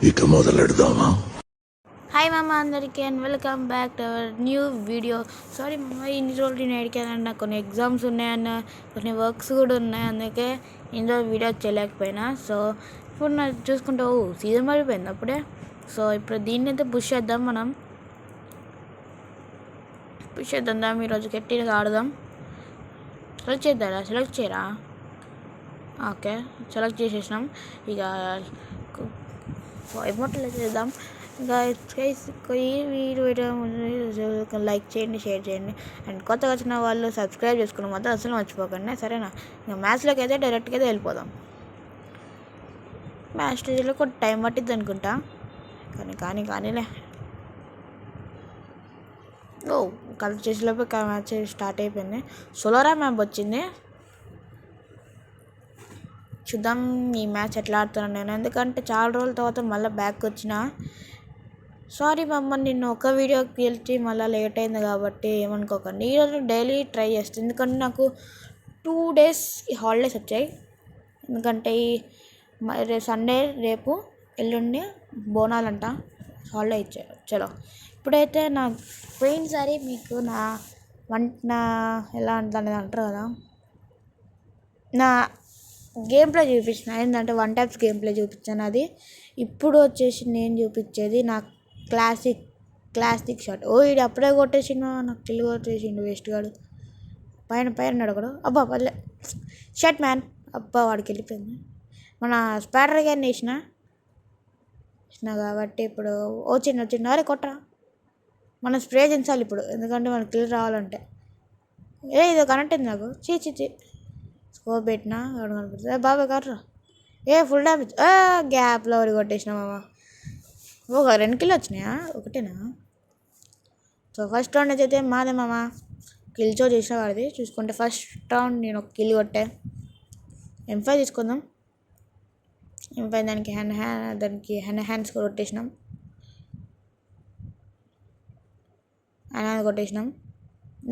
ఇక మొదలెడదామా? హాయ్ మామ అందరికీ and welcome back to our new video. Sorry మామ, ఇన్ని రోజులు నేను అడిగానన్న కొన్ని ఎగ్జామ్స్ ఉన్నాయన్న కొన్ని వర్క్స్ కూడా ఉన్నాయి, అందుకే ఇన్ని రోజులు వీడియో చేయలేకపోయినా. సో ఇప్పుడు నాకు చూసుకుంటే సీజన్ పడిపోయింది అప్పుడే. సో ఇప్పుడు దీన్ని అయితే పుష్ చేద్దాం, మనం పుష్ చేద్దాం. ఈరోజు గట్టిగా ఆడదాం. సెలెక్ట్ చేయరా? ఓకే, సెలెక్ట్ చేసేసినాం. ఇక ఎమోటల్ చేద్దాం. వీడియో లైక్ చేయండి, షేర్ చేయండి, అండ్ కొత్తగా వచ్చిన వాళ్ళు సబ్స్క్రైబ్ చేసుకున్న మాత్రం అసలు మర్చిపోకండి, సరేనా? ఇంకా మ్యాథ్స్లోకి అయితే డైరెక్ట్గా అయితే వెళ్ళిపోదాం. మ్యాథ్స్ స్టేజ్లో కొంచెం టైం పట్టిద్ది అనుకుంటా, కానీలే. కలర్ చేసేలోపు మ్యాచ్ స్టార్ట్ అయిపోయింది. సోలోరా మ్యాప్ వచ్చింది. చూద్దాం ఈ మ్యాచ్ ఎట్లా ఆడుతున్నాను నేను, ఎందుకంటే చాలా రోజుల తర్వాత మళ్ళీ బ్యాక్ వచ్చిన. సారీ మమ్మల్ని నిన్న ఒక వీడియోకి వెళ్తే మళ్ళీ లేట్ అయింది కాబట్టి ఏమనుకోకండి. ఈరోజు డైలీ ట్రై చేస్తాను, ఎందుకంటే నాకు 2 days హాలిడేస్ వచ్చాయి. ఎందుకంటే సండే రేపు ఎల్లుండి బోనాలంట, హాలిడే ఇచ్చారు. చలో ఇప్పుడైతే నా పోయినసారి మీకు నా ఎలా దాన్ని అంటారు కదా, నా గేమ్ ప్లే చూపించిన, ఏంటంటే 1 types గేమ్ ప్లే చూపించాను. అది ఇప్పుడు వచ్చేసి నేను చూపించేది నా క్లాసిక్ షాట్. ఇది అప్పుడే కొట్టేసిండు, నాకు కిల్ కొట్టేసిండు వేస్ట్ గాడు. పైన ఒకడు. అబ్బా పర్లే, షాట్ మ్యాన్. అబ్బా వాడికి వెళ్ళిపోయింది. మన స్పైడర్ గారిని వేసిన కాబట్టి ఇప్పుడు వచ్చిండు. అరే కొట్టరా, మనం స్ప్రే చేయించాలి ఇప్పుడు, ఎందుకంటే మనకు కిల్ రావాలంటే. ఇదో కనెక్ట్ అయింది నాకు. చీ స్కోప్ పెట్టినా కనిపిస్తుంది. బాబాయ్ కర్రా, ఫుల్ డ్యామేజ్. గ్యాప్లో ఒకటి కొట్టేసిన మామ. 2 kills వచ్చినాయా, ఒకటేనా? సో ఫస్ట్ రౌండ్ అయితే మాదే మామ. కిల్చో చేసిన వాడిది. చూసుకుంటే ఫస్ట్ రౌండ్ నేను ఒక కిల్ కొట్టే. M5 తీసుకుందాం. M5 దానికి హ్యాండ్స్ కూడా కొట్టేసినాం. కొట్టేసినాం.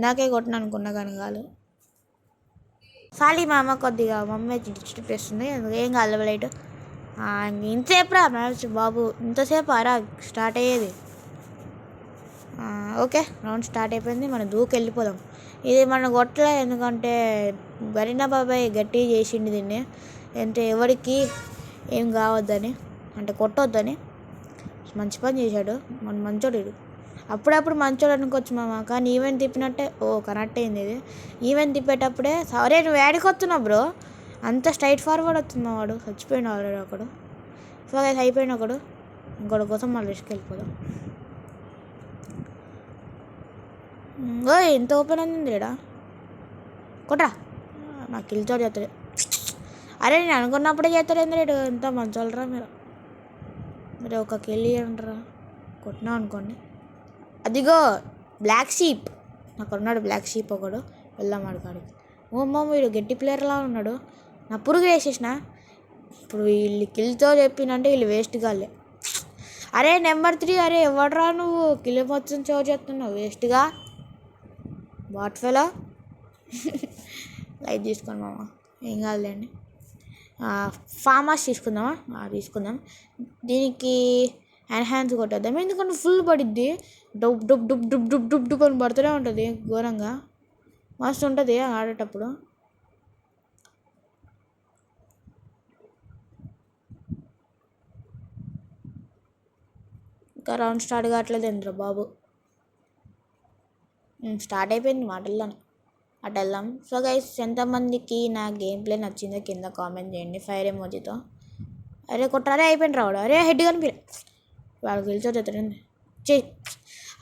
నాకే కొట్టిన అనుకున్నా కానీ కాదు. సాలి మా అమ్మ కొద్దిగా మమ్మీ డిస్టర్బ్ చేస్తుంది, ఏం కాదు లైట్. ఇంతసేపు రా మ్యాచ్ బాబు, ఇంతసేపు అరా స్టార్ట్ అయ్యేది. ఓకే, రౌండ్ స్టార్ట్ అయిపోయింది. మనం వెళ్ళిపోదాం. ఇది మనం కొట్టలే, ఎందుకంటే గరీనా బాబాయ్ గట్టిగా చేసిండు దీన్ని, అంటే ఎవరికి ఏం కావద్దని, అంటే కొట్టొద్దని. మంచి పని చేశాడు, మన మంచోడు. అప్పుడప్పుడు మంచోడు అనుకోవచ్చు మామ, కానీ ఈవెంట్ తిప్పినట్టే కనెక్ట్ అయింది. ఇది ఈవెంట్ తిప్పేటప్పుడే సరే నువ్వు యాడికి వస్తున్నావు బ్రో, అంత స్ట్రైట్ ఫార్వర్డ్ వస్తున్నావు. వాడు చచ్చిపోయిన ఆల్రెడీ ఒకడు. సో అది అయిపోయిన ఇంకోటి కోసం మళ్ళీ రిస్క్ వెళ్ళిపోదాం. ఎంత ఓపెన్ అయింది ఇడా, కొట్రా. నాకు కిల్చో చేస్తాడు. అరే నేను అనుకున్నప్పుడే చేస్తాడు ఏంది రేటు, ఎంత మంచోళ్ళరా మీరు ఒక కిల్ అంటారా. కొట్టినా అనుకోండి. అదిగో బ్లాక్ షీప్, నాకు ఉన్నాడు బ్లాక్ షీప్ ఒకడు. వెళ్దాం ఆడికాడికి. వీడు గట్టి ప్లేయర్లా ఉన్నాడు. నా పురుగు వేసేసిన. ఇప్పుడు వీళ్ళు కిల్తో చెప్పినంటే వీళ్ళు వేస్ట్ కాలే. అరే నెంబర్ 3, అరే ఎవడరా నువ్వు కిల్ మొత్తం చోటు చేస్తున్నావు వేస్ట్గా, వాట్ ఫెలో. లైట్ తీసుకోండి మామ, ఏం కాదులేండి. ఫామ్ హౌస్ తీసుకుందాం. దీనికి హ్యాండ్స్ కొట్టేద్దాం, ఎందుకంటే ఫుల్ పడిద్ది. డబ్ అని పడుతూనే ఉంటుంది ఘోరంగా. మస్తు ఉంటుంది ఆడేటప్పుడు. ఇంకా రౌండ్ స్టార్ట్ కావట్లేదు ఏంద్రా బాబు. స్టార్ట్ అయిపోయింది మాటల్లోనే. అటు వెళ్దాం. సో గైస్, ఎంతమందికి నా గేమ్ ప్లే నచ్చిందో కింద కామెంట్ చేయండి ఫైర్ ఎమోజీతో. అరే కొట్టారే, అయిపోయింది రావడం. అరే హెడ్ కనిపి వాళ్ళకి గెలిచోతుంది.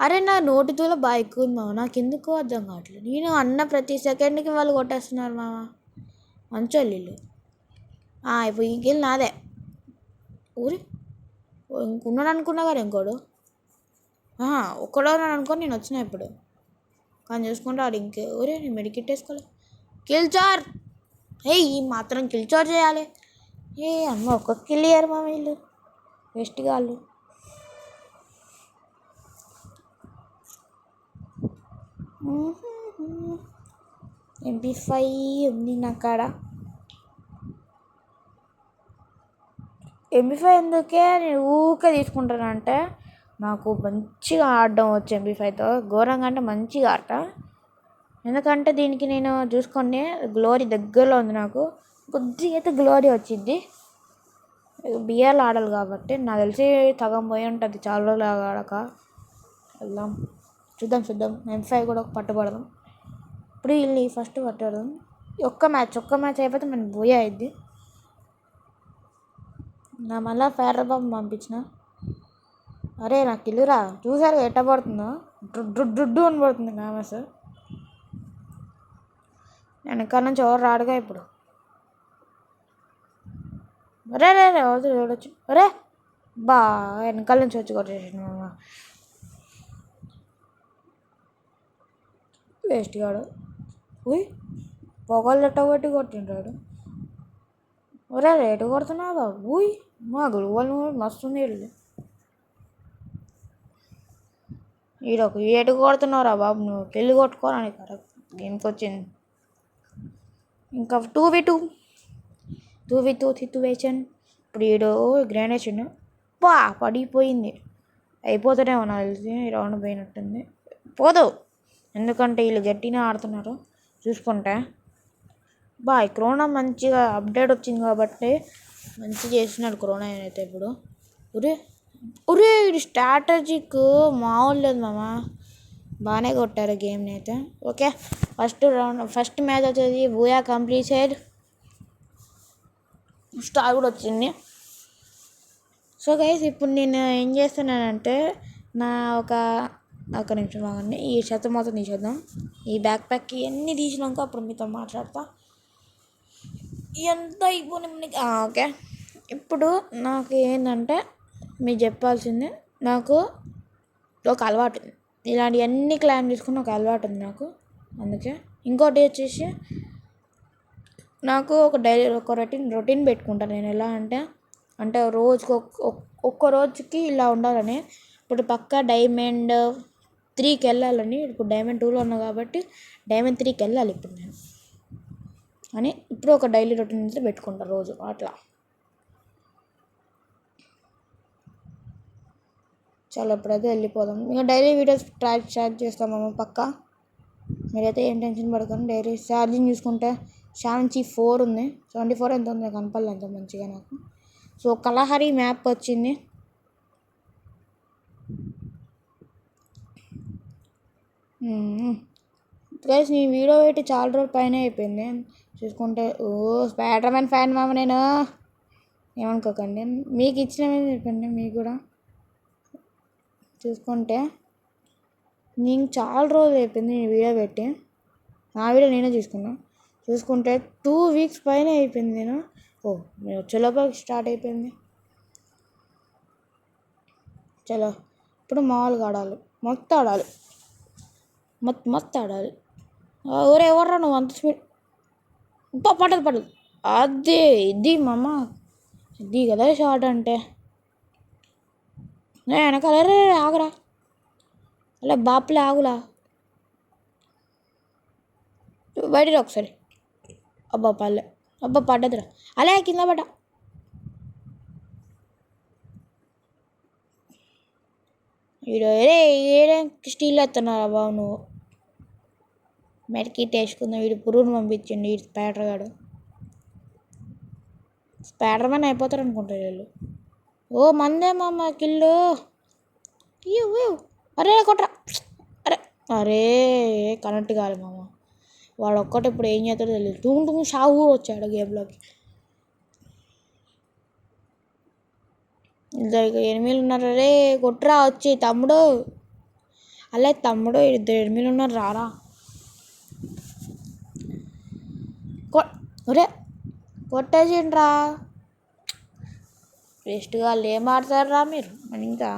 అరే నా నోటి తూల బాగా ఎక్కువ ఉంది మామ, నాకు ఎందుకో అర్థం కావట్లేదు. నేను అన్న ప్రతి సెకండ్కి వాళ్ళు కొట్టేస్తున్నారు మామ, మంచోళ్ళు వీళ్ళు. ఇప్పుడు ఈ గిల్ నాదే. ఇంకున్నాడు అనుకున్నా కదా ఇంకోడు. ఒక్కడో అనుకోని నేను వచ్చిన ఇప్పుడు, కానీ చూసుకుంటే ఆడు నేను మెడికిట్ వేసుకోలే. కిల్చార్, ఈ మాత్రం కిల్చార్ చేయాలి. అమ్మ ఒక్క కిల్ ఇయ్యారు మా వీళ్ళు, వేస్ట్గా వాళ్ళు. MP5 ఉంది నా కాడ. MP5 ఎందుకే, నేను ఊరికే తీసుకుంటానంటే నాకు మంచిగా ఆడడం వచ్చు MP5తో, ఘోరంగా అంటే మంచిగా ఆడతా. ఎందుకంటే దీనికి నేను చూసుకోండి గ్లోరీ దగ్గరలో ఉంది, నాకు కొద్దిగా అయితే గ్లోరీ వచ్చింది. బిఆర్లు ఆడాలి కాబట్టి నాకు తెలిసి సగం పోయి ఉంటుంది చాలా రోజులు ఆడక. వెళ్దాం చూద్దాం M5 కూడా పట్టుబడదాం. ఇప్పుడు వీళ్ళని ఫస్ట్ పట్టడం ఒక్క మ్యాచ్ అయిపోతే మనం పోయే అయింది. నా మళ్ళీ ఫైర్ బాంబ్ పంపించిన. అరే నాకు ఇల్లురా చూసారు ఎట్ట పడుతుందో, డ్రుడ్డు అని పడుతుంది ఫేమస్. నేను ఇక్కడ నుంచి ఎవరు రాడుగా ఇప్పుడు. అరే రే రే చూడొచ్చు. అరే బా వెనకాల నుంచి వచ్చి కొట్టేసాను మామ, వేస్ట్ కాడు. ఉయ్ పొగలు ఎట్టబట్టి కొట్టింటాడు. ఒరే రేటు కొడుతున్నావు బాబు. ఉయ్ మా గురువులు మస్తుంది. ఈడొక ఏటు కొడుతున్నావురా బాబు, నువ్వు పెళ్ళి కొట్టుకోరాని కరెక్ట్ దీనికి వచ్చింది. ఇంకా 2v2 సిచ్యువేషన్. ఇప్పుడు ఈడు గ్రానేషన్ బా పడిపోయింది. అయిపోతాడేమో నాకు తెలిసి, రౌండ్ పోయినట్టుంది. పోదు, ఎందుకంటే వీళ్ళు గట్టిగా ఆడుతున్నారు చూసుకుంటే. క్రోనా మంచిగా అప్డేట్ వచ్చింది కాబట్టి మంచిగా చేస్తున్నాడు క్రోనా అయితే ఇప్పుడు. ఒరే ఇది స్ట్రాటజిక్ మామూలు లేదు మామ, బాగానే కొట్టారు గేమ్ని అయితే. ఓకే ఫస్ట్ మ్యాచ్ వచ్చేది బూయా కంప్లీటెడ్. స్టార్ కూడా వచ్చింది. సో గైస్ ఇప్పుడు నేను ఏం చేస్తున్నానంటే ఒక నిమిషం బాగుంది, ఈ షర్ట్ మొత్తం తీసేద్దాం. ఈ బ్యాక్ ప్యాక్ ఇవన్నీ తీసినాక అప్పుడు మీతో మాట్లాడతా. ఎంత అయిపోయి ఓకే. ఇప్పుడు నాకు ఏంటంటే మీకు చెప్పాల్సిందే, నాకు ఒక అలవాటు ఉంది, ఇలాంటివన్నీ క్లైమ్ తీసుకుని ఒక అలవాటు ఉంది నాకు. అందుకే ఇంకోటి వచ్చేసి నాకు ఒక డైలీ ఒక రొటీన్ పెట్టుకుంటాను నేను. ఎలా అంటే రోజుకి ఒక్క రోజుకి ఇలా ఉండాలని. ఇప్పుడు పక్కా డైమండ్ 3కి వెళ్ళాలని, ఇప్పుడు డైమండ్ 2లో ఉన్నా కాబట్టి డైమండ్ 3కి వెళ్ళాలి ఇప్పుడు నేను అని. ఇప్పుడు ఒక డైలీ రొటీన్ అయితే పెట్టుకుంటాను రోజు అట్లా. చాలా ఇప్పుడైతే వెళ్ళిపోదాం. ఇంకా డైలీ వీడియోస్ స్టార్ట్ చేస్తాము పక్కా, మీరైతే ఏం టెన్షన్ పడకండి. డైలీ ఛార్జింగ్ చూసుకుంటే 74 ఉంది, 74 ఎంత ఉంది కనపడలేదు అంత మంచిగా నాకు. సో కలహరి మ్యాప్ వచ్చింది. గైస్ నీ వీడియో పెట్టి చాలా రోజుల పైన అయిపోయింది చూసుకుంటే. స్పైడర్ మ్యాన్ ఫ్యాన్ మామ నేను, ఏమనుకోకండి. మీకు ఇచ్చినవి చెప్పండి మీకు కూడా. చూసుకుంటే నేను చాలా రోజులు అయిపోయింది నేను వీడియో పెట్టి, నా వీడియో నేనే చూసుకుంటే 2 వీక్స్ పైన అయిపోయింది. నేను చలోపకి స్టార్ట్ అయిపోయింది. చలో ఇప్పుడు మామూలుగా ఆడాలి, మొత్తం ఆడాలి. ఎవర్రా నువ్వు అంత స్పీడ్ పడదు. అదే ఇది మామ, ఇది కదా షార్ట్ అంటే. వెనకాలరే ఆగరా, అలా బాపులే ఆగులా, బయట ఒకసారి. పడ్డదిరా అలా కింద పడ్డా. ఏడే స్టీల్ ఎత్తున్నారా బాబు నువ్వు. మెడకిట్ వేసుకుందాం. వీడు పురుగును పంపించండి, వీడు స్పైడర్ మ్యాన్ అయిపోతారు అనుకుంటారు వీళ్ళు. మందే మామ కిల్లు. అరే కొట్రా. అరే కరెక్ట్ కాదు మామ, వాడు ఒక్కటి ఇప్పుడు ఏం చేస్తాడో తెలియదు. టూ షావు కూడా వచ్చాడు గేమ్లోకి. ఇద్దరు ఎనిమిలు ఉన్నారు. రే కొట్రా వచ్చి తమ్ముడు. అలా తమ్ముడు 2 ఎనిమిలు ఉన్నారు, రారా. ఒరే కొట్టేసిండ్రా, వేస్ట్గా వాళ్ళు ఏం ఆడతారా మీరు. ఇంకా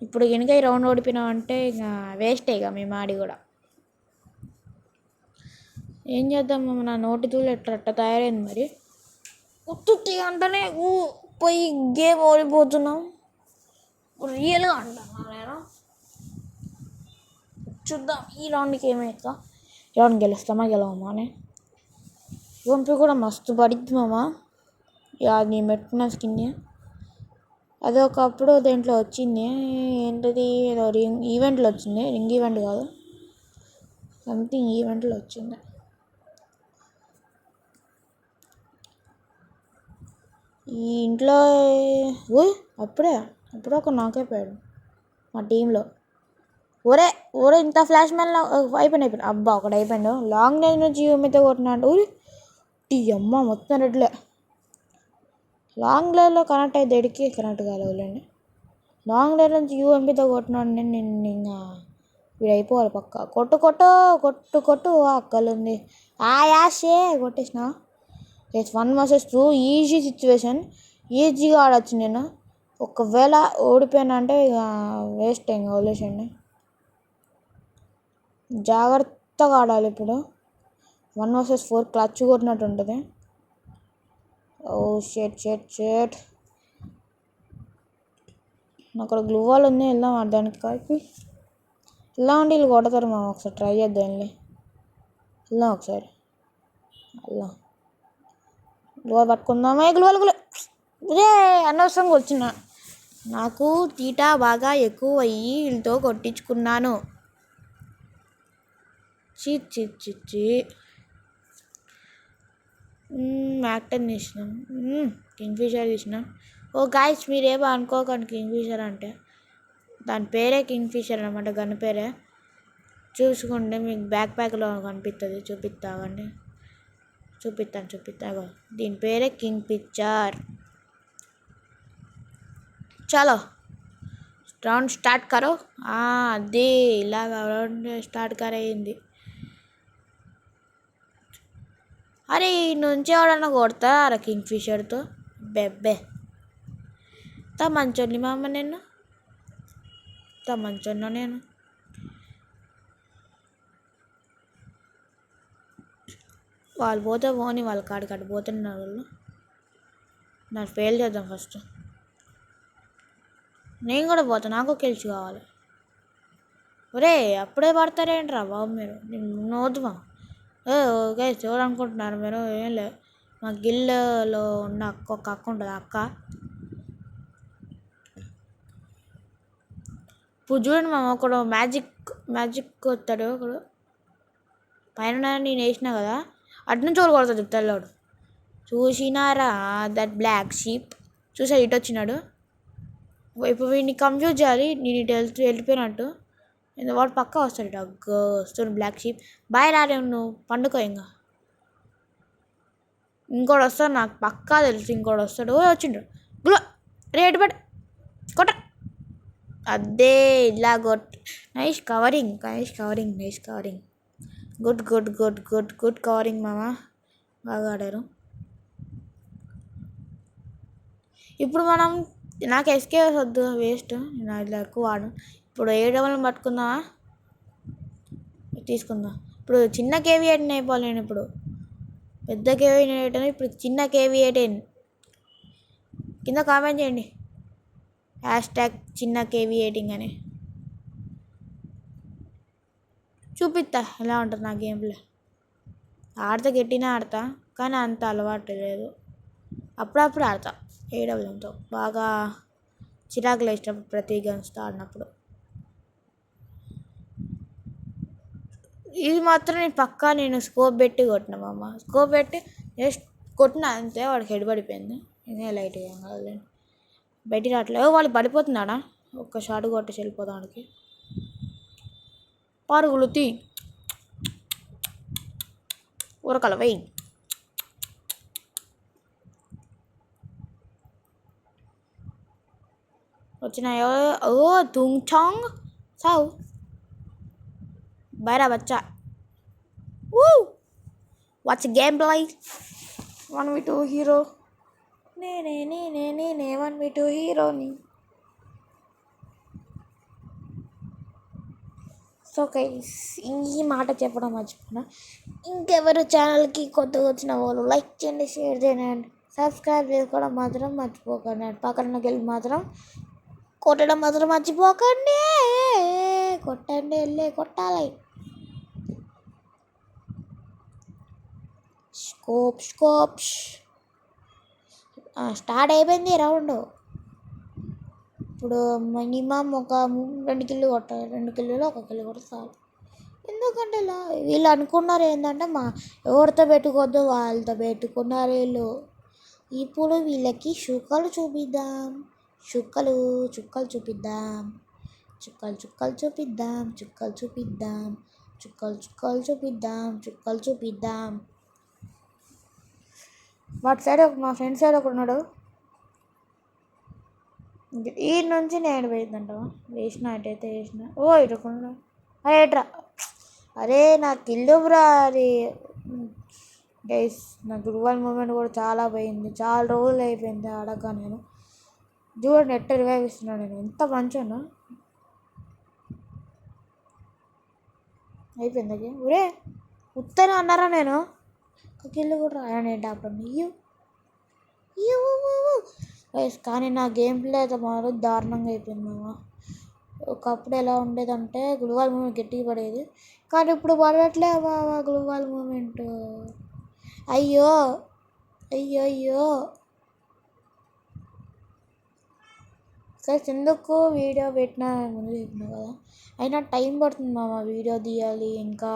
ఇప్పుడు కనుక ఈ రౌండ్ ఓడిపోయినామంటే ఇంకా వేస్టే ఇక మేము ఆడి కూడా. ఏం చేద్దాం నా నోటి తూలు ఎట్ట తయారైంది మరి. ఉత్తుత్తి అంటేనే పోయి గేమ్ ఓడిపోతున్నాం, రియల్గా అంటున్నా నేను. చూద్దాం ఈ రౌండ్కి ఏమవుతా. ఈ రౌండ్ గెలుస్తామా గెలవమా అని. వంపి కూడా మస్తు పడిద్ది మామ, అది నేను పెట్టుకున్న స్కిన్ అది ఒకప్పుడు దేంట్లో వచ్చింది, ఏంటిది ఏదో రింగ్ ఈవెంట్లో వచ్చింది, రింగ్ ఈవెంట్ కాదు సంథింగ్ ఈవెంట్లో వచ్చింది. ఈ ఇంట్లో అప్పుడే ఒక నాకైపోయాడు మా టీంలో. ఒరే ఇంత ఫ్లాష్ మ్యాన్ అయిపోయిన అబ్బా ఒకటి అయిపోయాడు. లాంగ్ రేంజ్ నుంచి యూమితో కొట్టినాడు. టీ అమ్మ మొత్తం రెడ్లే. లాంగ్ రేంజ్లో కనెక్ట్ అయితే ఎడికి కనెక్ట్ కాలేవులేండి. లాంగ్ రేంజ్ నుంచి యూఎంపీతో కొట్టినాడు. నేను ఇంకా వీడు అయిపోవాలి పక్క. కొట్టు అక్కలుంది. యాషే కొట్టేసిన. 1 vs 2 ఈజీ సిచ్యువేషన్. ఈజీగా ఆడచ్చు నేను. ఒకవేళ ఓడిపోయినా అంటే ఇక వేస్ట్ ఇంకా వదిలేసండి. జాగ్రత్తగా ఆడాలి ఇప్పుడు. 1 vs 4 క్లచ్ కొట్టినట్టు ఉంటుంది. ఓ షేట్ అక్కడ గ్లూ వాల్ ఉంది. వెళ్దాం దానికి కాకి ఇలా ఉండి వీళ్ళు కొడతారు. మనం ఒకసారి ట్రై చేద్దాం. వెళ్దాం ఒకసారి. వెళ్దాం గ్లూ పట్టుకుందామే. గ్లూ అనవసరంగా వచ్చిన. నాకు తీటా బాగా ఎక్కువ అయ్యి వీళ్ళతో కొట్టించుకున్నాను. చి యాక్టర్ తీసినాం. కింగ్ఫిషర్ తీసినాం. ఓ గాయస్ మీరేమో అనుకోకండి, కింగ్ఫిషర్ అంటే దాని పేరే కింగ్ఫిషర్ అనమాట. గన్ పేరే. చూసుకుంటే మీకు బ్యాక్ ప్యాక్లో కనిపిస్తుంది. చూపిస్తాను. దీని పేరే కింగ్ఫిషర్. చలో రౌండ్ స్టార్ట్ కరో. అదే ఇలాగ రౌండ్ స్టార్ట్ కరైంది. అరే ఈ నుంచి ఎవడన్నా కొడతారా కింగ్ఫిషర్తో? బెబ్బే మంచోని మా అమ్మ. నేను వాళ్ళు పోతే పోని, వాళ్ళ కాడికి పోతున్నారు వాళ్ళు. నాకు ఫెయిల్ చేద్దాం ఫస్ట్. నేను కూడా పోతా, నాకు గెలిచి కావాలి. ఒరే అప్పుడే పడతారేంట్రా బాబు మీరు? నేను వద్దుమా. ఓకే చూడాలనుకుంటున్నారు మీరు? ఏం లేదు, మా గిల్లలో ఉన్న ఒక అక్క ఉంటుంది. అక్క ఇప్పుడు చూడండి మా ఒకడు మ్యాజిక్ వస్తాడు. ఒకడు పైన నేను వేసినా కదా, అటు నుంచి ఒకడు కొడతాడు తెల్లవాడు. చూసినారా దట్ బ్లాక్ షీప్? చూసా ఇటు వచ్చినాడు. ఇప్పుడు వీడిని కంప్యూజ్ చేయాలి. నేను ఇటు వెళ్ళిపోయినట్టు. వాడు పక్క వస్తాడు. వస్తాడు బ్లాక్ షీప్. బాయ్ రాలే నువ్వు పండుకో. ఇంకోటి వస్తాడు, నాకు పక్కా తెలుసు. ఇంకోటి వస్తాడు. వచ్చిండు గులో రేటు పడి కొట్ట. అదే ఇలా నైస్ కవరింగ్. గుడ్ కవరింగ్ మామ. బాగా ఆడారు. ఇప్పుడు మనం నాకు ఎస్కే వద్దు, వేస్ట్. నేను ఇలా ఎక్కువ వాడు. ఇప్పుడు ఏ డబల్ని పట్టుకుందామా? తీసుకుందాం. ఇప్పుడు చిన్న కేవీ8 అయిపోవాలి. నేను ఇప్పుడు పెద్ద కేవీ8 ఇప్పుడు చిన్న కేవీ8 కింద కామెంట్ చేయండి. #చిన్న కేవీ8 అని చూపిస్తా ఎలా ఉంటుంది నా గేమ్లో. ఆడతా, గట్టినా ఆడతా, కానీ అంత అలవాటు లేదు. అప్పుడప్పుడు ఆడతా ఏడవడంతో. బాగా చిరాకులు వేసినప్పుడు ప్రతి గన్స్తో ఆడినప్పుడు. ఇది మాత్రం నేను స్కోప్ పెట్టి కొట్టినామమ్మ. స్కోప్ పెట్టి జస్ట్ కొట్టిన అంతే, వాడికి హెడ్ పడిపోయింది. ఇదే లైట్గా కాదు, బయటికి రావట్లేదు. వాళ్ళు పడిపోతున్నాడా? ఒక్క షాట్ కొట్టేసి వెళ్ళిపోతాం. వాడికి పరుగులు తీ ఉరకల వెయ్యి. వచ్చినాయో? తుంగ్ చాంగ్ సావు బైరా బచ్చా. What's game play. 1v2 hero. నేనే 1v2 హీరోని. సో గైస్, ఈ మాట చెప్పడం మర్చిపోయినా. ఇంకెవరు ఛానల్కి కొత్తగా వచ్చిన వాళ్ళు లైక్ చేయండి, షేర్ చేయండి, సబ్స్క్రైబ్ చేసుకోవడం మాత్రం మర్చిపోకండి. పక్కన గెలిపి మాత్రం కొట్టడం మాత్రం మర్చిపోకండి. కొట్టాలి. స్కోప్స్ స్టార్ట్ అయిపోయింది రౌండ్. ఇప్పుడు మినిమం ఒక 2 కిల్లు కొట్టాలి. 2 కిల్లులో 1 కిల్లు కూడా చాలు. ఎందుకంటే ఇలా వీళ్ళు అనుకున్నారు ఏంటంటే ఎవరితో పెట్టుకోవద్దు, వాళ్ళతో పెట్టుకున్నారు వీళ్ళు. ఇప్పుడు వీళ్ళకి చుక్కలు చూపిద్దాం. చుక్కలు చూపిద్దాం. చుక్కలు చూపిద్దాం. వాటి సైడ్ మా ఫ్రెండ్ సైడ్ ఒకడు ఉన్నాడు. ఈ నుంచి నేను పోయిందంట వేసిన అటైతే వేసిన. ఇటుకున్నాడు. ఏట్రా అరే నాకు ఇల్లు బ్రా. అది గైస్ నా గురువాల మూమెంట్ కూడా చాలా పోయింది. చాలా రోజులు అయిపోయింది ఆడక. నేను చూడండి ఎట్ట రివైవ్ ఇస్తున్నాడు. నేను ఎంత మంచిగా అయిపోయింది. ఒరే ఉత్తనే అన్నారా నేను ఒక ఇల్లు కూడా రాయనేంటి అప్పుడు కానీ నా గేమ్ ప్లే అయితే మాత్రం దారుణంగా అయిపోయింది మామ. ఒకప్పుడు ఎలా ఉండేదంటే గ్లోబల్ మూమెంట్ గట్టిగా పడేది, కానీ ఇప్పుడు పడట్లే బాబా గ్లోబల్ మూమెంట్. అయ్యో సరే ఎందుకు వీడియో పెట్టినా ముందు చెప్పినా కదా. అయినా టైం పడుతుంది మామ. వీడియో తీయాలి, ఇంకా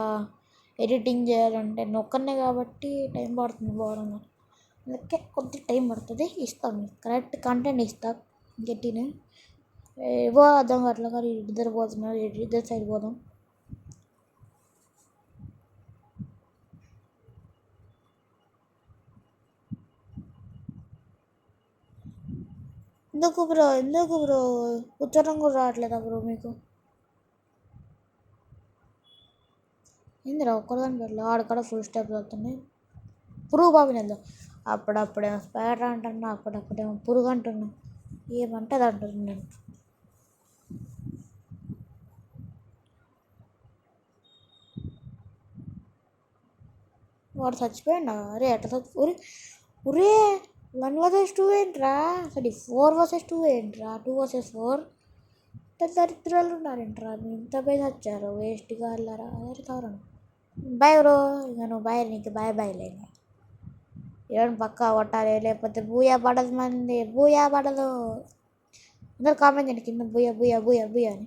ఎడిటింగ్ చేయాలంటే నొక్కనే కాబట్టి టైం పడుతుంది ఘోరంగా. అందుకే కొద్ది టైం పడుతుంది. ఇస్తాను కరెక్ట్ కంటెంట్ ఇస్తా. గట్టినే ఏవో అర్థం కావట్లే కానీ ఇద్దరు పోతున్నారు. ఇద్దరు సైడ్ పోదాం. ఎందుకు బ్రో ఉత్తరం కూడా రావట్లేదా బ్రో మీకు? ఏందిరా ఒక్కదాని పెట్టలే. ఆడకాడ ఫుల్ స్టాప్ అవుతున్నాయి. పురుగు బాబుని వెళ్దాం. అప్పుడప్పుడేమో స్పైడర్ అంటున్నా, అప్పుడప్పుడేమో పురుగు అంటున్నా. ఏమంటే అది అంటున్నాను నేను. వాడు చచ్చిపోయిండా? అరే ఎట్లా ఉరే 1 vs 2 ఏంట్రా? సారీ 4 vs 2 ఏంట్రా? 2 vs 4 దరిద్రాలు ఉన్నారేంట్రా? ఇంత పై వచ్చారు వేస్ట్గా వెళ్ళారా? అదే కారణం. Bye bro. ఇక నువ్వు బాయ్. నీకు బాయ్ లేదు. ఏమైనా పక్కా కొట్టాలి, లేకపోతే బూయా పడదు. మంది బూయా పడదు. అందరు కామెంట్ చేయండి కింద బూయా అని.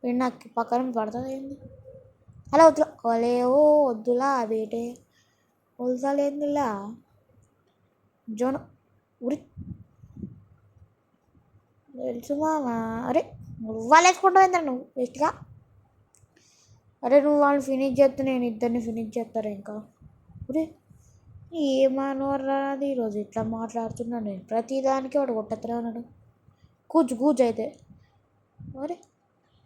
వీడు నాకు పక్కన పడుతుంది ఏంది? అలా వద్దులా కోలే వద్దులా బేటే వద్దాలేందిలా జోన ఉరి తెలుసు మామా. అరే వాళ్ళు వేసుకుంటావు ఏంటంటే నువ్వు వేస్ట్గా. అరే నువ్వు వాళ్ళని ఫినిష్ చేస్తే నేను ఇద్దరిని ఫినిష్ చేస్తారా ఇంకా? ఉరే ఏమనవరాది ఈరోజు ఇట్లా మాట్లాడుతున్నాను నేను. ప్రతిదానికి వాడు కొట్టేస్తూనే ఉన్నాడు. కూజు అయితే. అరే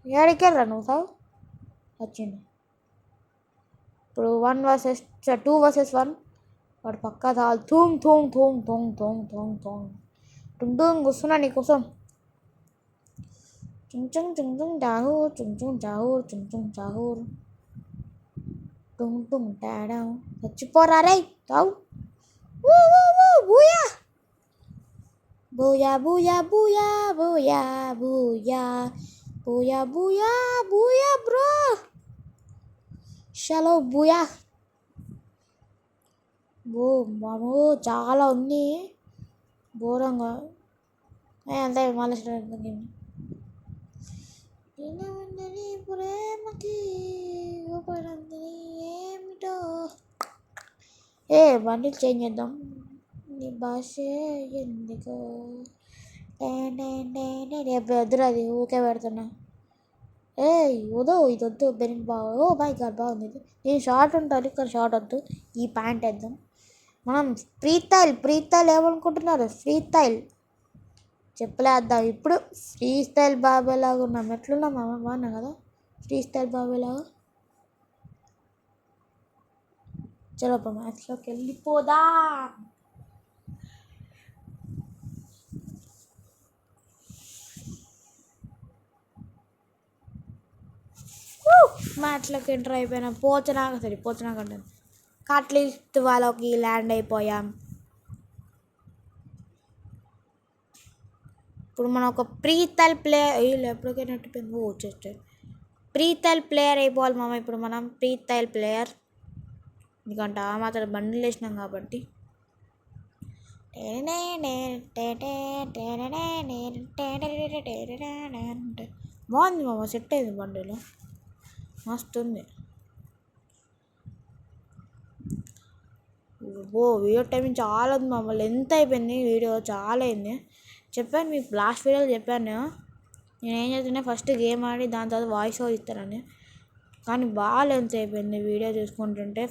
ఏడికి వెళ్ళరా నువ్వు సాగు వచ్చింది. ఇప్పుడు 2 vs 1 వాడు పక్కా తాలు టుంగ్ కూర్చున్నా నీకోసం. చుంచుంగ్ జాహూర్ టుంగ్ టాడా. చచ్చిపోరా రే తావు. Booyah bro. షలో బూయా. మామూ చాలా ఉంది ఘోరంగా. అంతే మళ్ళీ ప్రేమకి ఏమిటో. బండిల్ చేంజ్ చేద్దాం. నీ భాష ఎందుకో వద్దురా అది ఊకే పెడుతున్నా. ఇది వద్దు బెనిట్ బాగా. మై గాడ్ బాగుంది ఇది. నేను షార్ట్ ఉంటుంది ఇక్కడ షార్ట్ వద్దు. ఈ ప్యాంట్ వేద్దాం మనం. ఫ్రీ స్టైల్ ఏమనుకుంటున్నారు? ఫ్రీ స్టైల్ చెప్పలేద్దాం. ఇప్పుడు ఫ్రీ స్టైల్ బాబేలాగా ఉన్నాం. ఎట్లున్నాం మామ? బాగున్నా కదా ఫ్రీ స్టైల్ బాబేలాగా. చలో మ్యాచ్లోకి వెళ్ళిపోదా. మ్యాచ్లోకి ఎంటర్ అయిపోయినా. పోచనాకంటే అట్లీస్ట్ వాళ్ళకి ల్యాండ్ అయిపోయాం. ఇప్పుడు మనం ఒక ప్రీ స్టైల్ ప్లేయర్ ఎప్పటికైనా నెట్టిపోయింది. వచ్చేస్తే ప్రీ స్టైల్ ప్లేయర్ అయిపోవాలి మామ. ఇప్పుడు మనం ప్రీ స్టైల్ ప్లేయర్. ఎందుకంటే ఆ మాత్రం బండిలు వేసినాం కాబట్టి. బాగుంది మామ, సెట్ అయింది బండిలో, మస్తు ఉంది. వీడియో టైమింగ్ చాలా ఉంది మమ్మల్ని, ఎంత అయిపోయింది వీడియో, చాలా అయింది. చెప్పాను మీకు లాస్ట్ వీడియోలో చెప్పాను నేనేం చేస్తున్నా, ఫస్ట్ గేమ్ ఆడి దాని తర్వాత వాయిస్ ఓవర్ ఇస్తానని. కానీ బాగా లెంత్ అయిపోయింది వీడియో చూసుకుంటుంటే.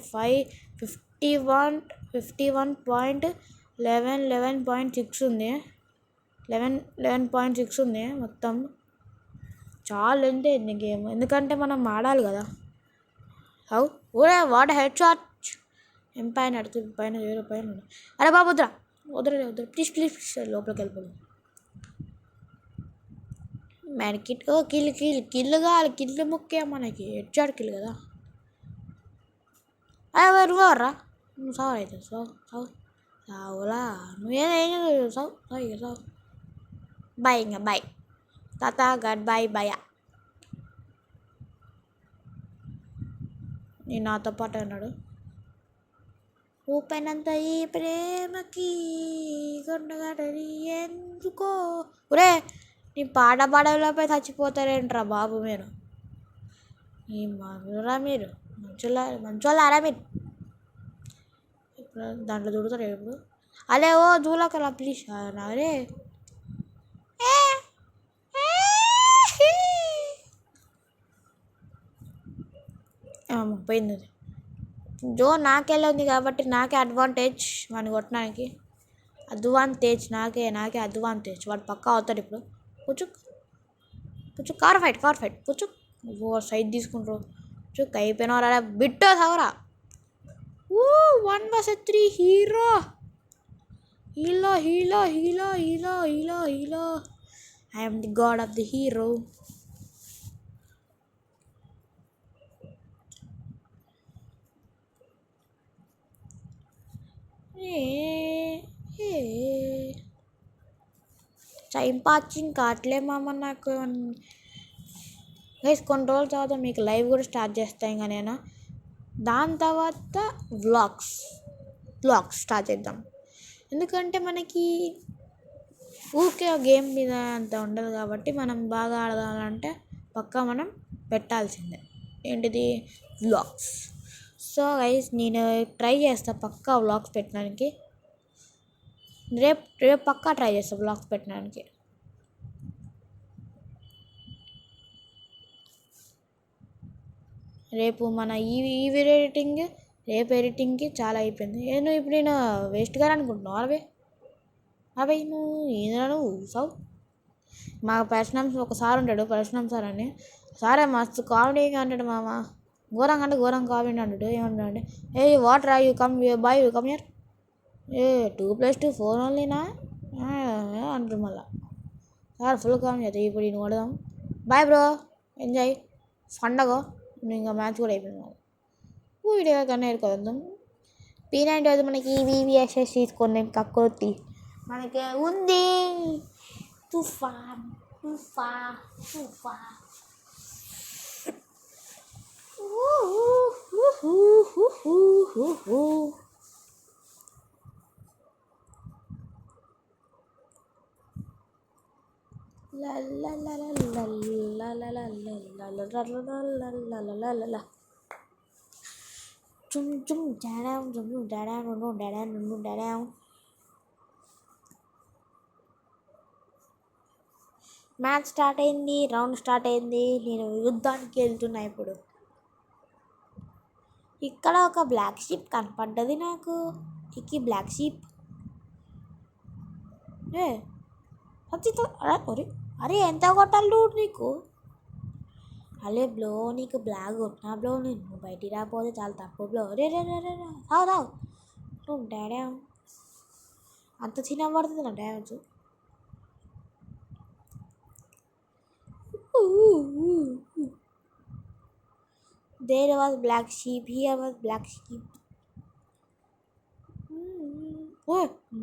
11.6 ఉంది, 11.6 ఉంది మొత్తం. చాలా లెంత్ అయింది గేమ్, ఎందుకంటే మనం ఆడాలి కదా. ఓరే వాట్ హెడ్ షాట్, పైన అడుగుతుంది, పైన వేరే పైన. అరే బాబు వద్దురా, వద్దురా ప్లీజ్ లోపలికి వెళ్ళిపోయింది. కిట్ కిల్లు కావాలి, కిల్లు ముఖ్యం మనకి, హెడ్ షాట్ కిల్ కదా. నువ్వెవర్రా, నువ్వు సావు అయితే సావులా, నువ్వేం సావు బాయ్, ఇంకా బాయ్ తాత గడ్ బాయ్ బాయ్. నేను నాతో పాటు అన్నాడు, ఊపైనంత ఈ ప్రేమకి కొండగడని ఎందుకో. ఒరే నీ పాట పాడేలోపై చచ్చిపోతారేంట్రా బాబు మీరు, ఈ మధురా మీరు మంచోళ్ళారా మీరు. ఇప్పుడు దాంట్లో దూడుతారు ఇప్పుడు. అలే ఓ దూలకరా ప్లీజ్. అరే పోయింది జో, నాకెళ్ళి ఉంది కాబట్టి నాకే అడ్వాంటేజ్ వాడిని కొట్టడానికి. నాకే అడ్వాంటేజ్. వాడు పక్కా అవుతాడు ఇప్పుడు. పుచ్చు కార్ ఫైట్ పుచ్చు. సైడ్ తీసుకుంటారు పుచ్చు, అయిపోయినవరా బిట్టో సవరా. 1 vs 3 hero. I'm the God of the hero. Time passing కావట్లే మామ నాకు. గైస్ కొన్ని రోజుల తర్వాత మీకు లైవ్ కూడా స్టార్ట్ చేస్తాను ఇంకా నేను. దాని తర్వాత వ్లాగ్స్ స్టార్ట్ చేద్దాం. ఎందుకంటే మనకి ఊరికే గేమ్ మీద అంత ఉండదు కాబట్టి మనం బాగా ఆడాలంటే పక్కా మనం పెట్టాల్సిందే. ఏంటిది? వ్లాగ్స్. సో గైస్ నేను ట్రై చేస్తాను పక్కా వ్లాగ్స్ పెట్టడానికి. రేపు పక్కా ట్రై చేస్తాను వ్లాగ్స్ పెట్టడానికి. రేపు మన ఈ ఎడిటింగ్కి చాలా అయిపోయింది. ఇప్పుడు నేను వేస్ట్గా అనుకుంటున్నావు అవి నువ్వు ఏదైనా ఊసావు. మా పరశురామ్ ఒకసారి ఉంటాడు, పరశురామ్ సార్ అని. సారే మస్తు కామెడీగా అంటాడు మామ, ఘోరంగా అంటే ఘోరంగా కామెడీ అంటాడు. ఏమంటాడు, వాట్ రా యూ కమ్ హియర్, 2+2 4 ఓన్లీనా అంటారు మళ్ళా. సార్ ఫుల్ కామెడీ అవుతుంది. ఇప్పుడు నేను కొడదాం. బాయ్ బ్రో, ఎంజాయ్ పండగ. ఇంకా మ్యాచ్ కూడా అయిపోయింది. వీడియో కన్నా ఎరుకొద్దాం. P90 అయితే మనకి VVSS తీసుకొని కక్కొత్తి మనకి ఉంది. తుఫాన్ మ్యాచ్ స్టార్ట్ అయింది, రౌండ్ స్టార్ట్ అయింది. నేను యుద్ధానికి వెళ్తున్నా. ఇప్పుడు ఇక్కడ ఒక బ్లాక్ షీప్ కనపడ్డది నాకు. ఇకి బ్లాక్ షీప్ అరే ఎంత కొట్టాలి నీకు? అలే బ్లో, నీకు బ్లాక్ కొట్టినా బ్లో, నేను బయటికి రాకపోతే చాలా తప్పు బ్లో. రావు నువ్వు డాడీ అంత చిన్న పడుతుంది నా damage. There was black sheep, here was black sheep.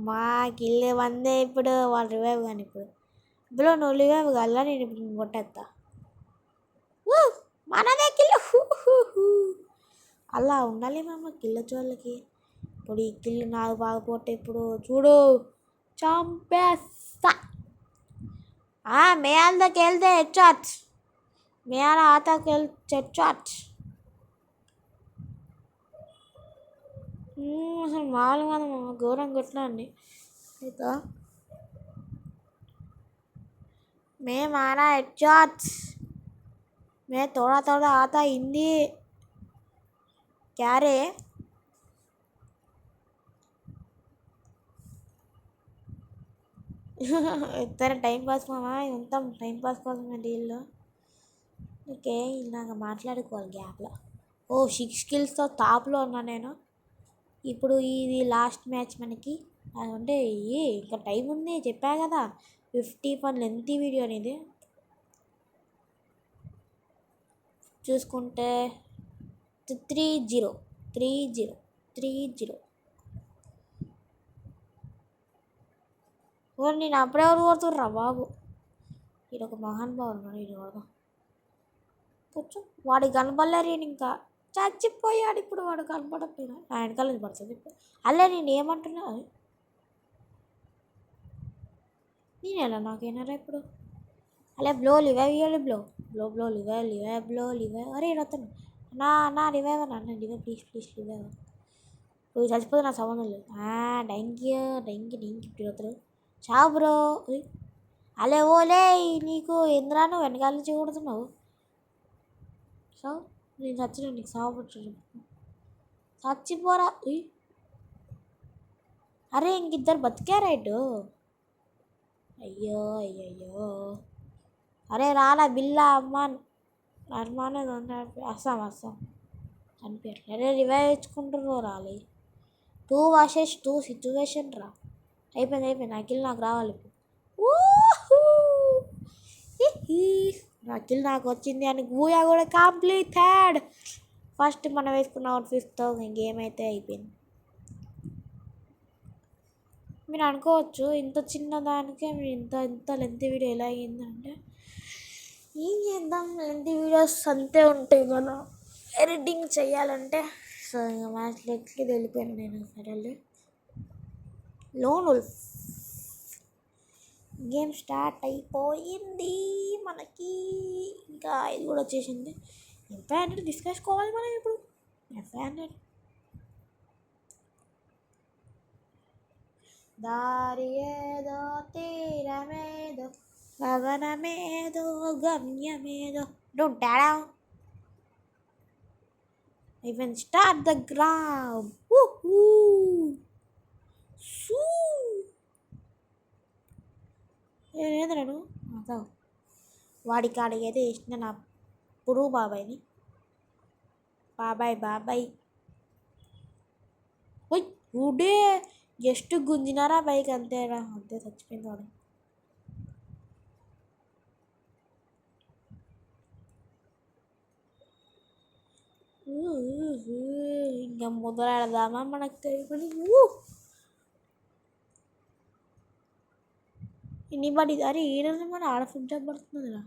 మా కిల్లు వందే. ఇప్పుడు వాళ్ళు రివైవ్ కానీ ఇప్పుడు నువ్వు రివైవ్ కాలా, నేను ఇప్పుడు కొట్టేస్తా. మనదే కిల్లు. అలా ఉండాలి మామ కిల్ల చోళ్ళకి. ఇప్పుడు ఈ కిల్లు నాకు బాగపోతే ఇప్పుడు చూడు. చంపేస్తా. మేళ్ళకి వెళ్తే హెడ్షాట్స్, మేళ ఆతకి వెళ్తే హెడ్షాట్స్. అసలు మామూలుగా ఘోరం కొట్టినా అండి. ఇక मैं मारा हेडशॉट्स, मैं थोड़ा थोड़ा आता हिंदी. क्या रे ఇద్దరు టైం పాస్ మామా, ఉంటాం టైం పాస్ కోసమే డీల్లో. ఓకే, ఇలాగ మాట్లాడుకోవాలి గ్యాప్లో. 6 kills టాప్లో ఉన్నా నేను. ఇప్పుడు ఇది లాస్ట్ మ్యాచ్ మనకి. అంటే ఇంకా టైం ఉంది, చెప్పా కదా 50 లెంతీ వీడియో అనేది. చూసుకుంటే 30. నేను అప్పుడే ఎవరు కొడుతుర్రా బాబు. ఇది ఒక మహాన్ బాబు ఉన్నాడు, ఇది కొడదాం. కొంచెం వాడికి కనపడలేరు, ఇంకా చచ్చిపోయాడు. ఇప్పుడు వాడు కనపడకపోయినా నా వెనకాల పడుతుంది. ఇప్పుడు అల్లే నేను ఏమంటున్నా, నేను ఎలా నాకేనారా ఇప్పుడు. అలా లివైవ్ ఇవ్వాలి, లివైవ్. అరే రతను నా రివైవ్ అన్న, లివైవ్ ప్లీజ్ లివైవ్. ఇప్పుడు చచ్చిపోతే నా సంబంధం లేదు. థ్యాంక్ యూ ఇప్పుడు చావు బ్రో. అలే ఓలే, నీకు ఎందురా నువ్వు వెనకాల నుంచి కొడుతున్నావు? నేను చచ్చిన, నీకు సాగు పట్టు, చచ్చిపోరా. అరే ఇంకిద్దరు బతికారా ఇటు? అయ్యో. అరే రాలా బిల్లా అమ్మానే వస్తాం అనిపించట్లే. అరే రివైవ్ ఇచ్చుకుంటారు రాలి. 2 vs 2 సిచ్యువేషన్ రా. అయిపోయింది. అఖిల్ నాకు రావాలి ఇప్పుడు. అఖిల్ నాకు వచ్చింది అని ఊయా కూడా కంప్లీటెడ్. ఫస్ట్ మనం వేసుకున్న అవుట్ఫిట్తో గేమ్ అయితే అయిపోయింది. మీరు అనుకోవచ్చు ఇంత చిన్నదానికే మీరు ఇంత లెంత్ వీడియో ఎలా అయ్యిందంటే, ఏం చేద్దాం, లెంత్ వీడియోస్ అంతే ఉంటాయి కదా ఎడిటింగ్ చేయాలంటే. సో ఇంకా మ్యాచ్లోకి వెళ్ళిపోయాను నేను. సరేలే, లోన్ వుల్ఫ్ గేమ్ స్టార్ట్ అయిపోయింది మనకి. ఇంకా ఇది కూడా వచ్చేసింది. F100 తీసుకోవాలి మనం ఇప్పుడు. F100 దారి ఏదో తీరమేదో గగనమేదో గమ్యమేదో. డోంట్ డాడా. Even start the ground. ఏదేంద్రాడు వాడి కాడికి అయితే వేసిన నా పురుగు బాబాయ్ని. బాబాయ్ ఊడే జస్ట్ గుంజినారా బైక్, అంతేరా, అంతే చచ్చిపోయింది వాడు. ఇంకా మొదలెడదామా మనకి. ఇన్నిబడి అరే ఈరోజు మరి ఆడ ఫుడ్ జాబ్ పడుతుందిరా.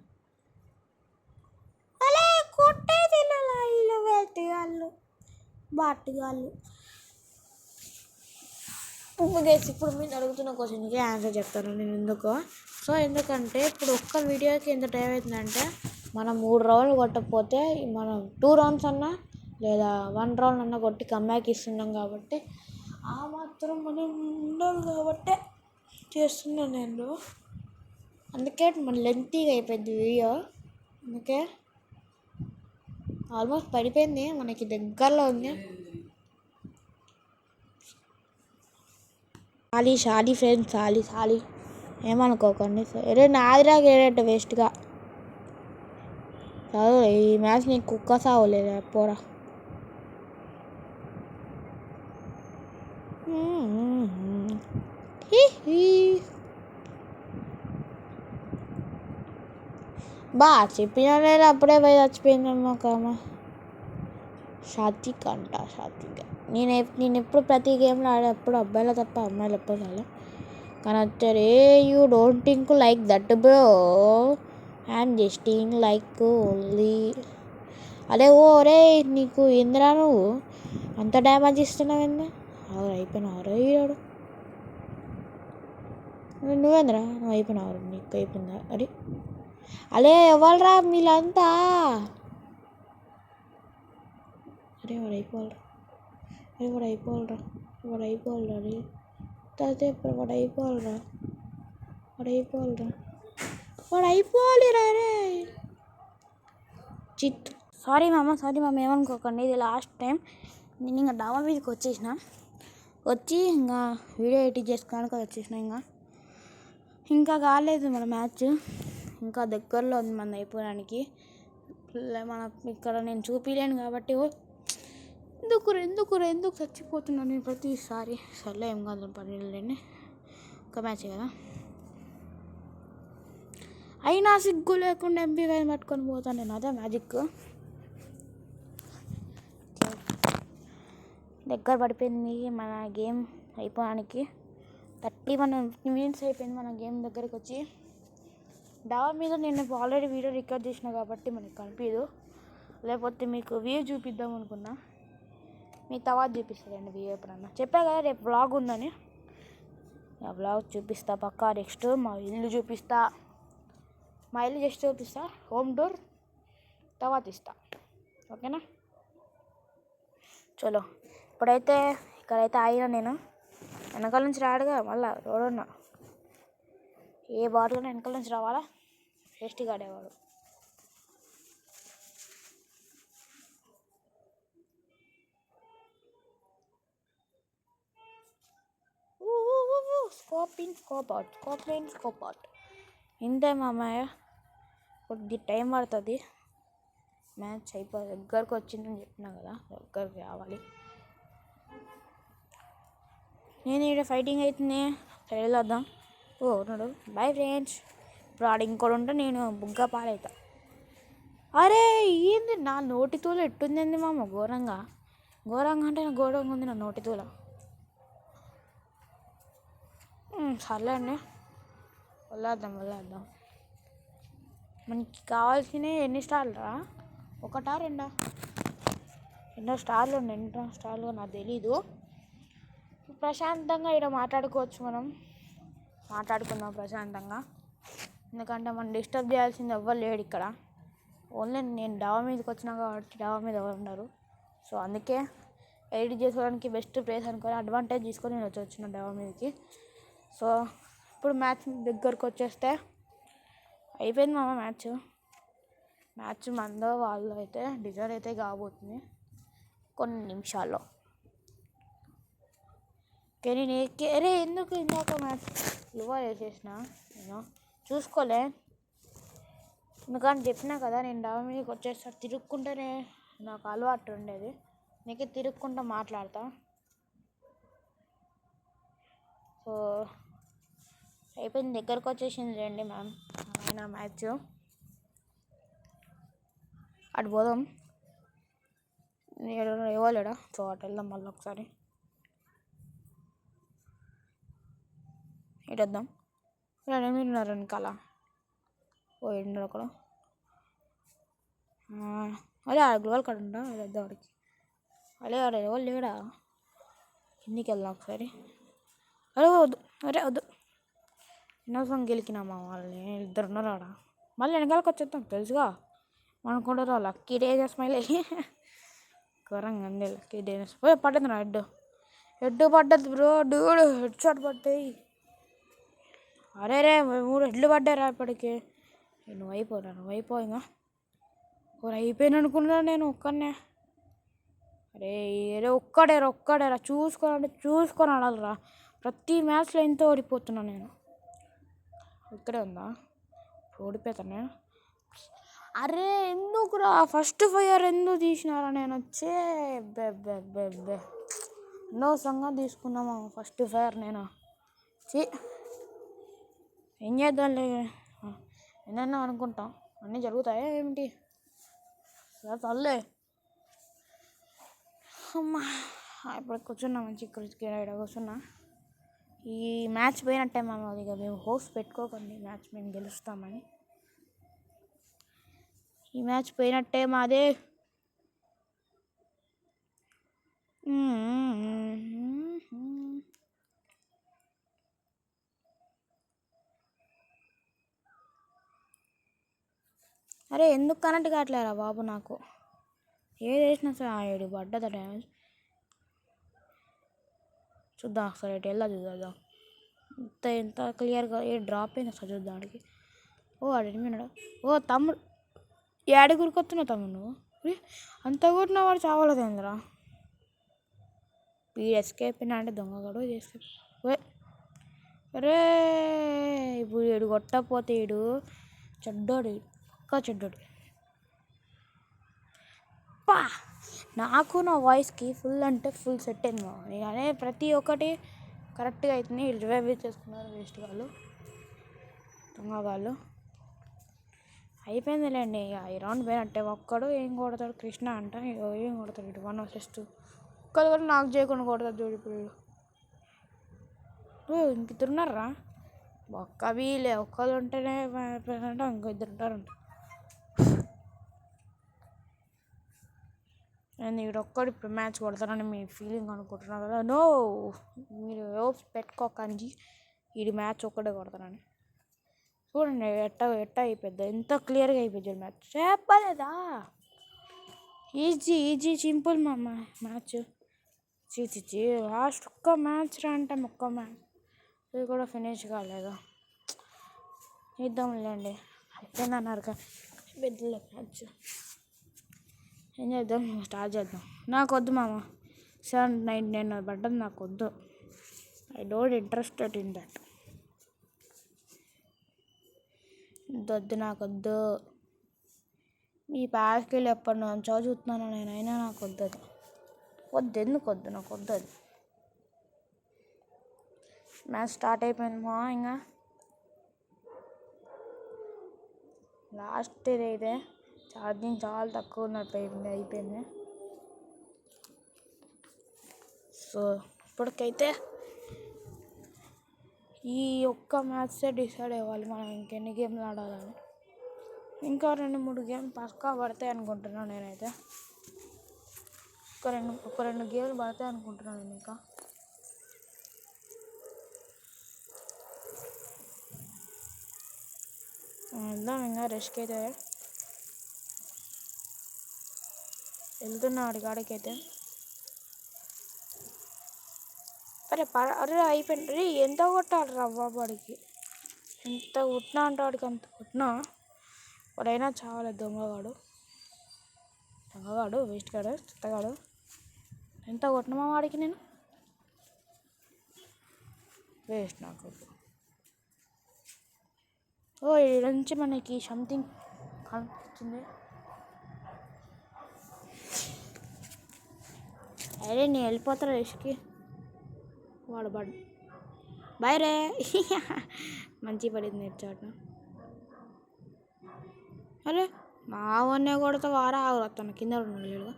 అలా కొట్టే తినాలా ఇల్లు వేటగాళ్ళు బాటుగాళ్ళు. ఇప్పుడు మీరు అడుగుతున్న క్వశ్చన్కి ఆన్సర్ చెప్తాను నేను ఎందుకో. ఎందుకంటే ఇప్పుడు ఒక్క వీడియోకి ఎంత టైం అవుతుందంటే, మనం 3 రౌండ్లు కొట్టకపోతే మనం 2 rounds అన్నా లేదా 1 round అన్నా కొట్టి కమ్బ్యాక్ ఇస్తున్నాం కాబట్టి, ఆ మాత్రం మనం ఉండాలి కాబట్టి చేస్తున్నాను నేను. అందుకే మన లెంతీగా అయిపోయింది వీడియో. అందుకే ఆల్మోస్ట్ పడిపోయింది, మనకి దగ్గరలో ఉంది. షాలి ఫ్రెండ్స్, షాలి ఏమనుకోకండి. సరే నాదిరా గేరేట వేస్ట్గా చదువు. ఈ మ్యాచ్ నీకు కుక్క సావలేదు పోరా. చెప్పినా నేను అప్పుడే పోయి చచ్చిపోయిందమ్మా కామ. సాత్విక్ నేను ఎప్పుడు ప్రతి గేమ్లో ఆడేప్పుడు అబ్బాయిలో తప్ప అమ్మాయిలు ఎప్పుడు చాలా. కానీ వచ్చారు you don't think like that bro, I'm jesting like only. అదే రే నీకు ఏందిరా నువ్వు అంత డ్యామేజ్ ఇస్తున్నావు ఏంది? అయిపోయినా రే ఈడు. నువ్వేంద్రా నువ్వు అయిపోయినావు, నీకు అయిపోయిందా? అరే అలే ఎవరురా మీరంతా? అరే వాడు అయిపోవాలరా, అరే వాడు అయిపోవాలరా, వాడు అయిపోవాలరా, అరే తాతే వాడు అయిపోవాలరా, వాడు అయిపోవాలరా, వాడు అయిపోవాలిరా. అరే చిత్ సారీ మామ ఏమనుకోకండి, ఇది లాస్ట్ టైం. నేను ఇంకా డాబా మీదకి వచ్చి ఇంకా వీడియో ఎడిట్ చేసుకోవడానికి వచ్చేసిన. ఇంకా కాలేదు మన మ్యాచ్, ఇంకా దగ్గరలో ఉంది మన అయిపోవడానికి. మన ఇక్కడ నేను చూపించలేను కాబట్టి ఎందుకు చచ్చిపోతున్నాను నేను ప్రతిసారి. సర్లే ఏం కాదు, పర్లేదండి, ఒక మ్యాచ్ కదా. అయినా సిగ్గు లేకుండా ఎంపీ5 పట్టుకొని పోతాను నేను, అదే మ్యాజిక్. దగ్గర పడిపోయింది మన గేమ్ అయిపోవడానికి. 30 మినిట్స్ అయిపోయింది మన గేమ్ దగ్గరికి వచ్చి. డాబా మీద నేను ఆల్రెడీ వీడియో రికార్డ్ చేసిన కాబట్టి మనకు కనిపించదు, లేకపోతే మీకు వ్యూ చూపిద్దాం అనుకున్నా. మీకు తర్వాత చూపిస్తానండి వ్యూ ఎప్పుడన్నా. చెప్పా కదా రేపు వ్లాగ్ ఉందని, ఆ వ్లాగ్ చూపిస్తా పక్కా. నెక్స్ట్ మా ఇల్లు చూపిస్తా, జస్ట్ చూపిస్తా, హోమ్ టూర్ తర్వాత ఇస్తా, ఓకేనా? చలో ఇప్పుడైతే ఇక్కడైతే ఆగినా నేను. వెనకాల నుంచి రాడుగా మళ్ళా రోడ్డున్నా, ఏ బాటిల్ వెనకాల నుంచి రావాలా, టేస్టీగా ఆడేవాడు. స్కోప్ అవుట్ ఇంతే మామయ్య, కొద్ది టైం పడుతుంది. మ్యాచ్ అయిపోయి దగ్గరకు వచ్చిందని చెప్పినా కదా, దగ్గరికి రావాలి. నేను ఇక్కడ ఫైటింగ్ అవుతుంది, వెళ్ళొద్దాం. ఉన్నాడు, బై ఫ్రెండ్స్. ఇప్పుడు ఆడ ఇంకోటి ఉంటే నేను బుగ్గా పాలవుతా. అరే ఏంది నా నోటితూల ఎట్టుందండి మామ, ఘోరంగా అంటే నా ఘోరంగా ఉంది నా నోటితూల. సర్లే అండి, వెళ్ళొద్దాం. మనకి కావాల్సినవి ఎన్ని స్టార్లు రా? 1 2 ఎన్నో స్టార్లు ఉన్నాయి, ఎన్నో స్టార్లు నాకు తెలీదు. ప్రశాంతంగా ఇక్కడ మాట్లాడుకుందాం ప్రశాంతంగా, ఎందుకంటే మనం డిస్టర్బ్ చేయాల్సింది ఎవ్వరు లేడు ఇక్కడ. ఓన్లీ నేను డాబా మీదకి వచ్చినా కాబట్టి డాబా మీద ఎవరు ఉన్నారు. సో అందుకే ఎడిట్ చేసుకోవడానికి బెస్ట్ ప్లేస్ అనుకొని అడ్వాంటేజ్ తీసుకొని నేను వచ్చిన డాబా మీదకి. సో ఇప్పుడు మ్యాచ్ దగ్గరకు వచ్చేస్తే అయిపోయింది మామ. మ్యాచ్ మందో వాళ్ళు అయితే డిజైన్ అయితే కాబోతుంది కొన్ని నిమిషాల్లో. కానీ అరే ఎందుకు ఇందాక మ్యాచ్ లువా వేసేసిన నేను చూసుకోలే, ఎందుకంటే చెప్పినా కదా నేను డాబా మీదకి వచ్చేసరికి తిరుక్కుంటేనే నాకు అలవాటు ఉండేది, నీకే తిరుక్కుంటూ మాట్లాడతా. సో అయిపోయింది, దగ్గరకు వచ్చేసింది రండి మ్యామ్ అయినా మ్యాచ్. అటు పోదాం, ఇవ్వలేడా? సో అటు వెళ్దాం మళ్ళీ ఒకసారి. ఇటు వద్దాం, మీరు ఉన్నారు వెనకాల. ఎండు అక్కడ, అదే ఆ గ్లోవల్ కాడ ఉండా, అది వద్దా వాడికి. అదే ఆడ ఎవరు లేడా? కిందికి వెళ్దాం ఒకసారి. వద్దు ఎన్నోసం గెలికినామా వాళ్ళని, 2 ఉన్నారు ఆడ. మళ్ళీ వెనకాలకు వచ్చేద్దాం తెలుసుగా, అనుకుంటారు లక్కీ డేస్ స్మైల్ అయ్యి ఘోరంగా అండి. లక్కీ డేస్ పడ్డది నా హెడ్ పడ్డది బ్రో, హెడ్ షాట్ పడ్డాయి. అరే 3 హెడ్లు పడ్డారా ఇప్పటికి. నువ్వు అయిపో ఇంకా అయిపోయాను అనుకున్నా నేను ఒక్కనే. అరే ఒక్కడేరా చూసుకొని ఆడాలిరా. ప్రతి మ్యాచ్లో ఎంతో ఓడిపోతున్నా నేను. ఇక్కడే ఉందా, ఓడిపోతాను. అరే ఎందుకురా ఫస్ట్ ఫైర్ ఎందుకు తీసినారా? నేను వచ్చే అనవసరంగా తీసుకున్నామా ఫస్ట్ ఫైర్ నేను. ఏం చేద్దాంలే, ఏదన్నా అనుకుంటాం, అన్నీ జరుగుతాయా ఏమిటి? తల్లే అమ్మా. ఇప్పుడు కూర్చున్నా మంచి ఇక్కడ కూర్చున్నా. ఈ మ్యాచ్ పోయినట్టే మామ, ఇక మేము హోప్స్ పెట్టుకోకండి మ్యాచ్ మేము గెలుస్తామని. ఈ మ్యాచ్ పోయినట్టే మాదే. అరే ఎందుకు కనెక్ట్ కావట్లేరా బాబు నాకు? ఏది వేసినా సరే ఏడు పడ్డదా డ్యామేజ్. చూద్దాం ఒకసారి ఎటు వెళ్ళా చూద్దాం. ఎంత క్లియర్గా ఏ డ్రాప్ అయింది అసలు చూద్దానికి. ఓ అడిగినాడు. ఓ తమ్ముడు ఏడు గురికొస్తున్నావు తమ్ముడు నువ్వు? అంత కొట్టిన వాడు చావలేదేంద్రా. వీడు ఎస్కేప్ అయినా అంటే దొంగగాడు ఎస్కేప్. అరే ఇప్పుడు వీడు కొట్టకపోతే వీడు చెడ్డోడు, ఇంకా చెడ్డోడు. పా నాకు నా వాయిస్కి ఫుల్ అంటే ఫుల్ సెట్ అయింది. ఇకనే ప్రతి ఒక్కటి కరెక్ట్గా అవుతుంది. రివైవ్ చేసుకున్నారు వేస్ట్ వాళ్ళు, దొంగగాళ్ళు. అయిపోయిందిలేండి ఇక ఈ రౌండ్ పోయినట్టే. ఒక్కడు ఏం కొడతాడు కృష్ణ అంట, ఏం కొడతాడు ఇటు 1 vs 2. ఒక్కడు కూడా నాకు చేయకుండా కొడతాడు చూడు ఇప్పుడు. ఇంక ఇద్దరున్నారా ఒక్క వీలే. ఒక్కరు ఉంటేనే అంటే ఇంకో ఇద్దరు ఉంటారంట. నేను ఇక్కడ ఒక్కడు ఇప్పుడు మ్యాచ్ కొడతానని మీ ఫీలింగ్ అనుకుంటున్నారు కదా. నో, మీరు హోప్స్ పెట్టుకోకండి. ఇది మ్యాచ్ ఒక్కడే కొడతానని. చూడండి ఎట్ట అయిపోద్ది, ఎంత క్లియర్గా అయిపోద్ది మ్యాచ్. చెప్పలేదా? ఈజీ సింపుల్ మా మ్యాచ్. లాస్ట్ ఒక్క మ్యాచ్ రా అంటే ఒక్క మ్యాచ్ ఇది కూడా ఫినిష్ కాలేదు. ఇద్దాంలేండి, అయిపోయిందన్నారు కదా పెద్దల మ్యాచ్. ఏం చేద్దాం, స్టార్ట్ చేద్దాం. నాకు వద్దు మామ 799 పడ్డది, నాకు వద్దు. I don't interested in that. వద్దు నాకు వద్దు. మీ ప్యాకెళ్ళు ఎప్పటి నుంచో చూస్తున్నాను నేనైనా నాకు వద్దు. ఎందుకు వద్దు, నాకు వద్దు అది. మ్యాచ్ స్టార్ట్ అయిపోయింది మా. ఇంకా లాస్ట్ ఇదైతే ఛార్జింగ్ చాలా తక్కువ ఉన్నట్టు అయిపోయింది. సో ఇప్పటికైతే ఈ ఒక్క మ్యాచే డిసైడ్ అవ్వాలి మనం ఇంకెన్ని గేమ్లు ఆడాలని. ఇంకా 2-3 గేమ్లు పక్కా పడతాయి అనుకుంటున్నాను నేనైతే. ఒక రెండు గేమ్లు పడతాయి అనుకుంటున్నాను నేను. ఇంకా వెళ్దాం. ఇంకా రెస్ట్కి అయితే వెళ్తున్నా అడికాడికైతే. అరే అయిపోయింది. ఎంత కొట్టాలి రా బాబాడికి, ఎంత కొట్టినా అంటే వాడికి అంత కొట్టినా వాడైనా చావాలి. దొంగగాడు వేస్ట్ గాడు, చెత్తగాడు. ఎంత కొట్టినామా వాడికి నేను, వేస్ట్ నాకు. ఓ ఈ నుంచి మనకి సంథింగ్ కనిపిస్తుంది. అరే నేను వెళ్ళిపోతాను రేష్కి. వాడు బాయ్ రే. మంచి పడింది చాట. అరే మా వన్నే కొడితే వారా ఆగుతాను కింద ఉండలేడుగా.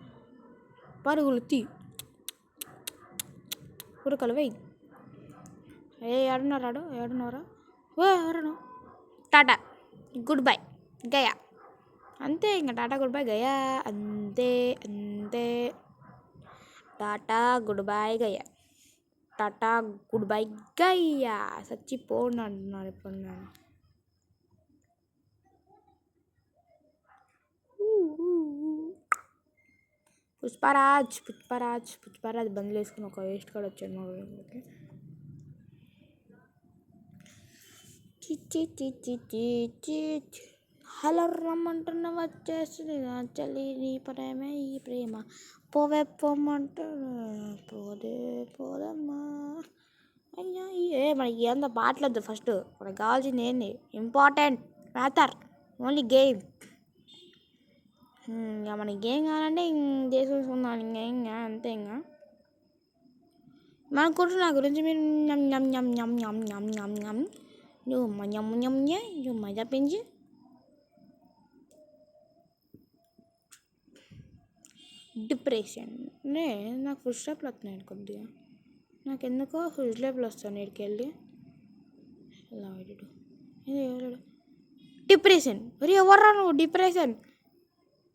పరుగులు ఉడకలు వెయ్యి. ఏడున్నారా? ఓ ఎవరను? టాటా గుడ్ బై గయా. అంతే ఇంకా టాటా గుడ్ బై గయా. అంతే టాటా గుడ్ బై గయా. టాటా గుడ్ బై గయ్యా. చచ్చిపోండి అంటున్నాను ఇప్పుడు నేను. పుష్పరాజ్ బండ్లు వేసుకుని ఒక వేస్ట్ కూడా వచ్చాడు మా ఊళ్ళోకి. హలో రమ్మంటున్న వచ్చేస్తుంది చలి నీ ప్రేమే ఈ ప్రేమ పోదమ్మా. అయ్యా మనకి ఏందో పాటలేదు. ఫస్ట్ మనకు కావాల్సింది ఏంది, ఇంపార్టెంట్ మ్యాటర్ ఓన్లీ గేమ్. ఇంకా మనకి గేమ్ కావాలంటే చేసుకుందాం ఇంకా అంతే. ఇంకా మనకుంటు నా గురించి మీరు నువ్వు మజా పెంచి డిప్రెషన్. నాకు ఫుల్ స్టాప్లు వస్తున్నాయి కొద్దిగా. నాకు ఎందుకో ఫుల్ స్టాప్లు వస్తాను ఇక్కడికి వెళ్ళి. ఎలా ఎవరాడు డిప్రెషన్. మరి ఎవర్రా నువ్వు? డిప్రెషన్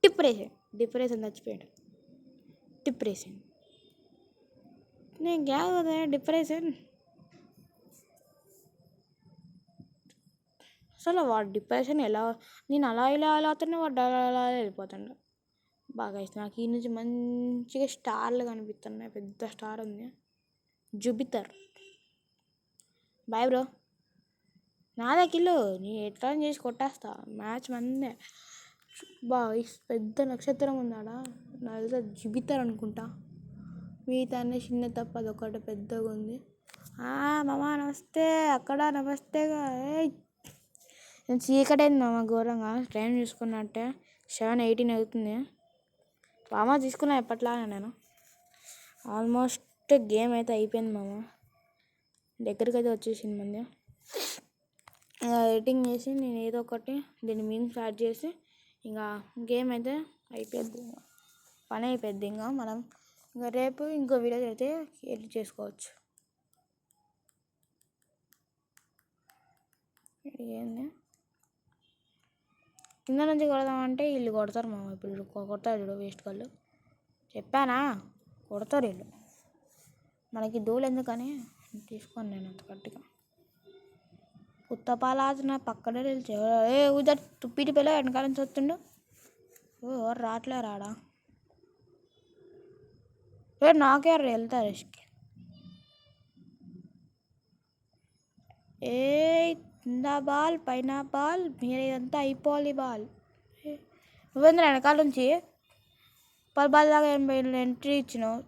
చచ్చిపోయాడు. డిప్రెషన్ నేను గ్యాగ్ కదా. డిప్రెషన్ అసలు వాడు డిప్రెషన్ ఎలా, నేను అలా ఇలా అవుతానే వాడు అలా వెళ్ళిపోతాడు. బాగా ఇష్టం నాకు. ఈ నుంచి మంచిగా స్టార్లు కనిపిస్తున్నాయి. పెద్ద స్టార్ ఉంది, జూపిటర్. Bye bro. నాదే కిల్లు, నీ ఎట్లా చేసి కొట్టేస్తా. మ్యాచ్ మందే. బాగా పెద్ద నక్షత్రం ఉందాడా, నా దగ్గర జూపిటర్ అనుకుంటా. మిగతా అన్నీ చిన్న తప్ప అదొకటి పెద్దగా ఉంది. మామ నమస్తే. అక్కడ నమస్తేగా. నేను చీకటైంది మామ ఘోరంగా. టైం చూసుకున్నట్టే 7:18 అవుతుంది. మామ తీసుకున్నా ఎప్పట్లాగా. నేను ఆల్మోస్ట్ గేమ్ అయితే అయిపోయింది మామ. దగ్గరికి అయితే వచ్చేసింది మంది. ఎడిటింగ్ చేసి నేను ఏదో ఒకటి దీన్ని మీమ్స్ యాడ్ చేసి ఇంకా గేమ్ అయితే అయిపోద్ది. ఇంకా పని అయిపోద్ది. ఇంకా మనం ఇంకా రేపు ఇంకో వీడియో అయితే ఎడిట్ చేసుకోవచ్చు. ఏంది కింద నుంచి కొడదామంటే వీళ్ళు కొడతారు మామ. ఇప్పుడు కొడతారు చూడు వేస్ట్ వాళ్ళు. చెప్పానా కొడతారు వీళ్ళు. మనకి దూలు ఎందుకని తీసుకోను నేను అంత గట్టిగా. ఉత్తపాలాజన పక్కనే నిలిచి ఉదర్ తుప్పిటి పిల్ల వెనకాల నుంచి వస్తుండు. ఎవరు రాట్లే రాడా. నాకే వెళ్తారు ఇష్కి. కింద బాల్ పైన బాల్ మీరు ఇదంతా అయిపోవాలి బాల్. నువ్వేంద్ర వెనకాల నుంచి 10 బాల్ దాకా ఎంట్రీ ఇచ్చినావు.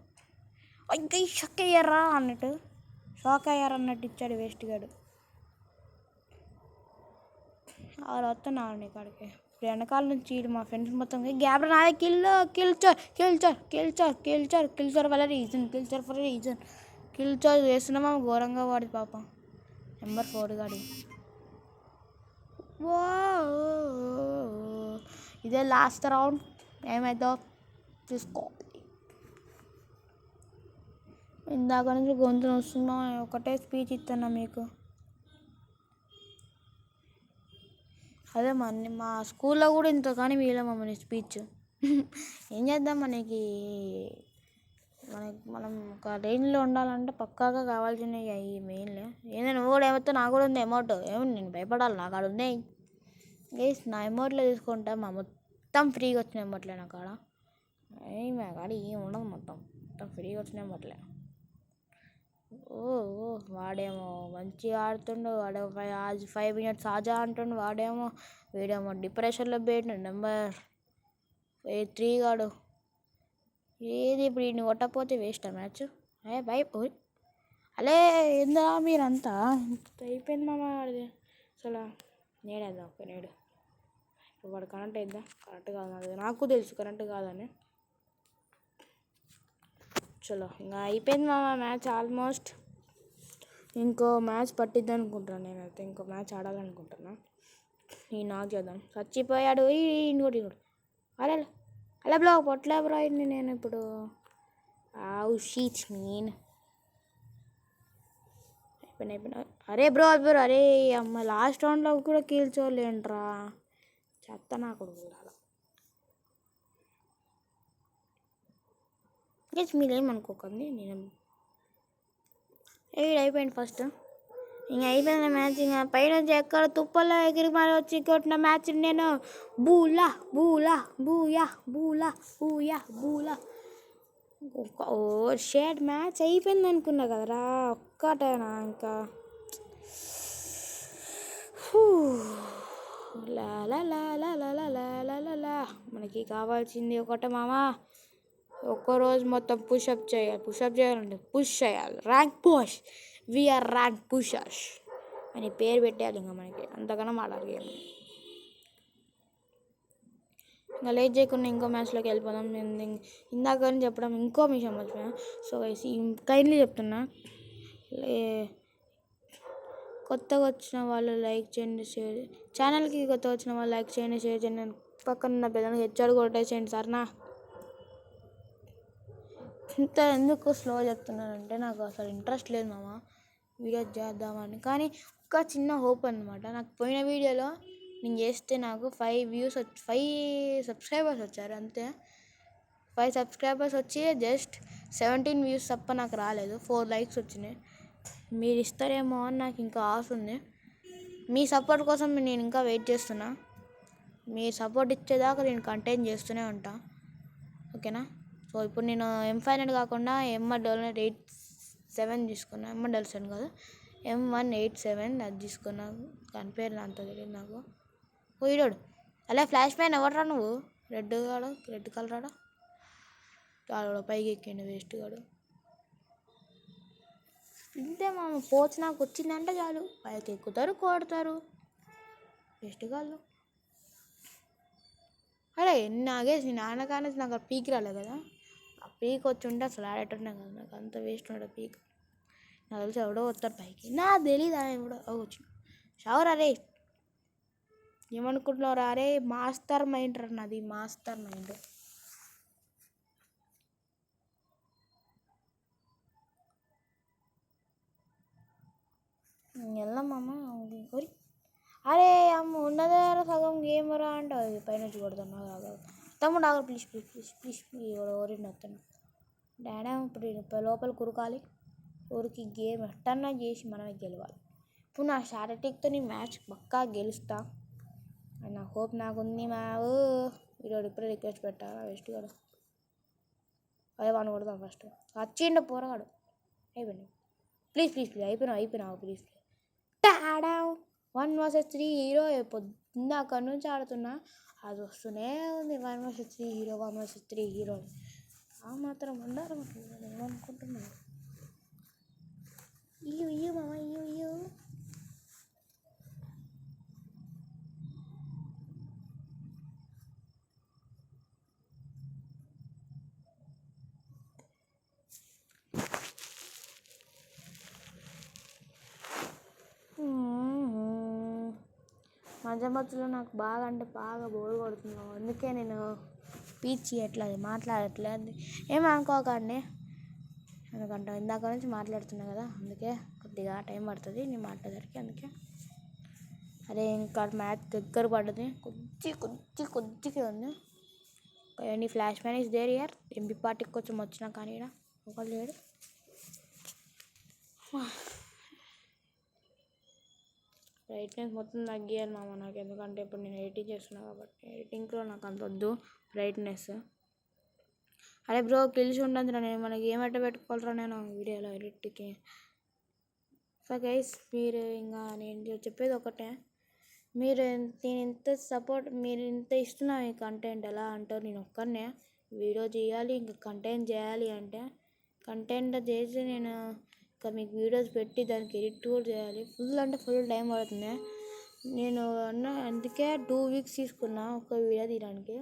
ఇంకా షాక్ అయ్యారా అన్నట్టు ఇచ్చాడు వేస్ట్ గాడు. వాళ్ళు వస్తున్నాడు ఇక్కడికి. ఇప్పుడు వెనకాల నుంచి మా ఫ్రెండ్స్ మొత్తం గ్యాప్ నాదే. కిల్చర్ ఫర్ రీజన్ చేస్తున్నామా ఘోరంగా వాడి పాప. నెంబర్ 4 గాడి. ఇదే లాస్ట్ రౌండ్. ఏమైతే చూసుకోవాలి. ఇందాక నుంచి గొంతు వస్తున్నా ఒకటే స్పీచ్ ఇస్తున్నా మీకు. అదే మా స్కూల్లో కూడా ఇంత కానీ వీళ్ళమమ్మని స్పీచ్. ఏం చేద్దాం, మనం ఒక రేంజ్లో ఉండాలంటే పక్కాగా కావాల్సినవి అవి మెయిన్లే. ఏదైనా నువ్వు కూడా ఏమైతే నాకు కూడా ఉంది అమౌంట్. ఏమన్నా నేను భయపడాలి, నాకు ఆడ ఉన్నాయి గేస్. నా అమౌంట్లో తీసుకుంటా మా మొత్తం ఫ్రీగా వచ్చిన అమౌంట్లే నాకు ఆడ. మా కాడ ఏం ఉండదు, మొత్తం ఫ్రీగా వచ్చిన అమౌంట్లే. వాడేమో మంచిగా ఆడుతుండు. వాడేమో 5 minutes ఆజా అంటుండు. వీడేమో డిప్రెషన్లో పోయిండు. నెంబర్ 3 గాడు. ఏది ఇప్పుడు ఈయన కొట్టకపోతే వేస్ట్ ఆ మ్యాచ్. అలే ఏందా మీరంతా అయిపోయింది మామ వాడిది. అసలు నేడేద్దాం ఒక నేడు. ఇప్పుడు వాడు కరెంట్ వేద్దాం. కరెక్ట్ కాదు, నాకు తెలుసు కరెంట్ కాదని. చలో ఇంకా అయిపోయింది మామ మ్యాచ్ ఆల్మోస్ట్. ఇంకో మ్యాచ్ పట్టిద్ది అనుకుంటున్నాను నేనైతే. ఇంకో మ్యాచ్ ఆడాలనుకుంటున్నా. ఈ నాకు చేద్దాం. చచ్చిపోయాడు ఇంకోటి. అలా అలా బ్లో పొట్లే బ్రో అయింది. నేను ఇప్పుడు షీట్స్ అయిపోయినా. అరే బ్రో అరే అమ్మ లాస్ట్ రౌండ్లో కూడా కీల్చోలేంట్రా. చెత్త నా కొడుకు. గెస్ మీరేమనుకోకండి. నేను అయిపోయింది ఫస్ట్. ఇంక అయిపోయిన మ్యాచ్. ఇంకా పైన ఎక్కడ తుప్పల్లో ఎగిరి మరి వచ్చి కొట్టిన మ్యాచ్ నేను. బూలా బూలా బూయా బూలా బూయా బూలా. షేడ్ మ్యాచ్ అయిపోయింది అనుకున్నా కదరా. ఒక్కటేనా ఇంకా. మనకి కావాల్సింది ఒకటే మామ. ఒక్కరోజు మొత్తం పుషప్ చేయాలంటే పుష్ చేయాలి. Rank push. We are rank pushers అని పేరు పెట్టాలి. ఇంకా మనకి అంతకన్నా మాట్లాడాలి గేమ్. ఇంకా లేట్ చేయకుండా ఇంకో మ్యాచ్లోకి వెళ్ళిపోదాం. ఇందాక నుంచి చెప్పడం ఇంకో విషయం మర్చిపోయా. సో కైండ్లీ చెప్తున్నా, కొత్తగా వచ్చిన వాళ్ళు లైక్ చేయండి, షేర్ ఛానల్కి. కొత్తగా వచ్చిన వాళ్ళు లైక్ చేయండి, షేర్ చేయండి. పక్కన పెద్దగా హెచ్ఆర్ కొట్టేసేయండి సరేనా. ఇంత ఎందుకు స్లో చెప్తున్నానంటే నాకు అసలు ఇంట్రెస్ట్ లేదు మామ వీడియో చేద్దామని. కానీ ఒక చిన్న హోప్ అనమాట. నాకు పోయిన వీడియోలో నేను చేస్తే నాకు 5 సబ్స్క్రైబర్స్ వచ్చారు అంతే. 5 సబ్స్క్రైబర్స్ వచ్చి జస్ట్ 17 వ్యూస్ తప్ప నాకు రాలేదు. 4 likes వచ్చినాయి. మీరు ఇస్తారేమో అని నాకు ఇంకా ఆశ ఉంది. మీ సపోర్ట్ కోసం నేను ఇంకా వెయిట్ చేస్తున్నా. మీ సపోర్ట్ ఇచ్చేదాకా నేను కంటెంట్ చేస్తూనే ఉంటా, ఓకేనా. సో ఇప్పుడు నేను M500 కాకుండా M188 తీసుకున్నా. M177 కాదు, M187 అది తీసుకున్నా. దాని పేరు అంత తెలియదు నాకు. పోయిడాడు అలా ఫ్లాష్ మ్యాన్ ఎవడరా నువ్వు? రెడ్ కలర్ ఆడ వాడు పైకి ఎక్కిండు వేస్ట్ గాడు. ఇంతే మామ, పోచ్ నాకు వచ్చిందంటే చాలు పైకి ఎక్కుతారు, కొడతారు వేస్ట్ గాళ్ళు. అరే నాగేసి నాన్న కానీ నాకు ఆ పీక్ రాలే కదా. ఆ పీక్ వచ్చి ఉంటే అసలు ఆడేటట్టునే కదా. నాకు అంత వేస్ట్ ఉండే పీక్. నాకు తెలిసి ఎవడో వస్తారు పైకి, నాకు తెలీదా ఎవడో వచ్చి షవర్. అరే ఏమనుకుంటున్నారా? అరే మాస్టర్ మైండ్ రా నాది, మాస్టర్ మైండ్. వెళ్ళమ్మమ్మ ఒరి. అరే అమ్మ ఉన్నదే సగం గేమ్ రా అంటే అది పైన కొడతాను. తమ్ముడు ఆగరు please please please please please ఓరిండి వస్తాను డాడా. ఇప్పుడు లోపల కురకాలి, ఊరికి గేమ్ ఎట్టన్నా చేసి మనమే గెలవాలి. ఇప్పుడు నా స్ట్రాటజిక్తో నీ మ్యాచ్ పక్కా గెలుస్తా అన్న హోప్ నాకుంది. మా వీడు ఇప్పుడే రిక్వెస్ట్ పెట్టాలా వేస్ట్ గాడు. అదే వాడిని కొడతాం ఫస్ట్. వచ్చిండు పోరగాడు. అయిపోయింది ప్లీజ్ ప్లీజ్ ప్లీజ్ అయిపోయినావు ప్లీజ్. Tada 1 vs 3 hero. పొద్దున్న అక్కడి నుంచి ఆడుతున్నా, అది వస్తూనే ఉంది 1 vs 3 హీరో, 1 vs 3 హీరో. ఆ మాత్రం ఉండాలి ఏమనుకుంటున్నాను. ఇయ్యో మామ ఇయ్యో. మధ్య మధ్యలో నాకు బాగా అంటే బాగా బోర్ కొడుతున్నావు, అందుకే నేను స్పీచ్ చేయట్లేదు, మాట్లాడట్లేదు. ఏమనుకోకండి, ఎందుకంటే ఇందాక నుంచి మాట్లాడుతున్నా కదా, అందుకే కొద్దిగా టైం పడుతుంది నేను మాట్లాడేసరికి. అందుకే అరే ఇంకా మ్యాచ్ దగ్గర పడ్డది, కొద్దిగా ఉంది. Any flash man is there here. MP పార్టీకి కొంచెం వచ్చినా కానీ ఒకళ్ళు లేడు. బ్రైట్నెస్ మొత్తం తగ్గియాలి మామ నాకు, ఎందుకంటే ఇప్పుడు నేను ఎడిటింగ్ చేస్తున్నాను కాబట్టి ఎడిటింగ్లో నాకు అంత వద్దు బ్రైట్నెస్. అరే బ్రో కిల్స్ ఉండదు నేను మనకి ఏమంటే పెట్టుకోవాలరా నేను వీడియోలో ఎడిట్కి. సో గైస్ మీరు ఇంకా నేను చెప్పేది ఒకటే, నేను ఇంత ఇస్తున్నా ఈ కంటెంట్ ఎలా అంటారు. నేను ఒక్కనే వీడియో చేయాలి, ఇంకా కంటెంట్ చేయాలి అంటే కంటెంట్ చేసి నేను ఇంకా మీకు వీడియోస్ పెట్టి దానికి ఎడిట్ కూడా చేయాలి. ఫుల్ టైం పడుతుంది. నేను అందుకే 2 weeks తీసుకున్నా ఒక వీడియో తీయడానికి.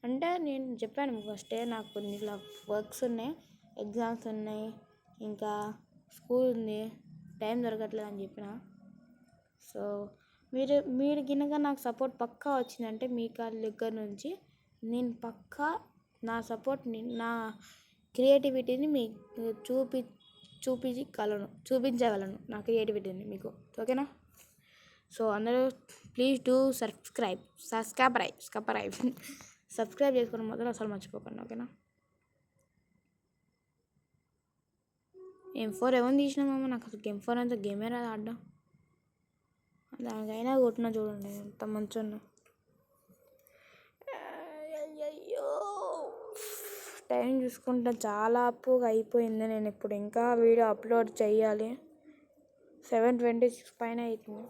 అంటే నేను చెప్పాను ఫస్టే నాకు కొన్ని ఇట్లా వర్క్స్ ఉన్నాయి, ఎగ్జామ్స్ ఉన్నాయి, ఇంకా స్కూల్ ఉంది, టైం దొరకట్లేదు అని చెప్పిన. సో మీరు గినక నాకు సపోర్ట్ పక్కా వచ్చిందంటే మీ కాళ్ళ దగ్గర నుంచి నేను పక్కా నా సపోర్ట్ని, నా క్రియేటివిటీని మీకు చూపించగలను నా క్రియేటివిటీని మీకు, ఓకేనా. సో అందరూ ప్లీజ్ డూ సబ్స్క్రైబ్ చేసుకోవడం మాత్రం అసలు మర్చిపోకండి, ఓకేనా. M4 ఏమని తీసినామమ్మ, నాకు అసలు M4 అంతా గేమే రాదు ఆడడం. దానికైనా కొట్టినా చూడండి ఎంత మంచిగా ఉన్నా. అయ్యో టైం చూసుకుంటే చాలా అప్పుగా అయిపోయింది. నేను ఇప్పుడు ఇంకా వీడియో అప్లోడ్ చేయాలి, 7:26 పైన అవుతుంది.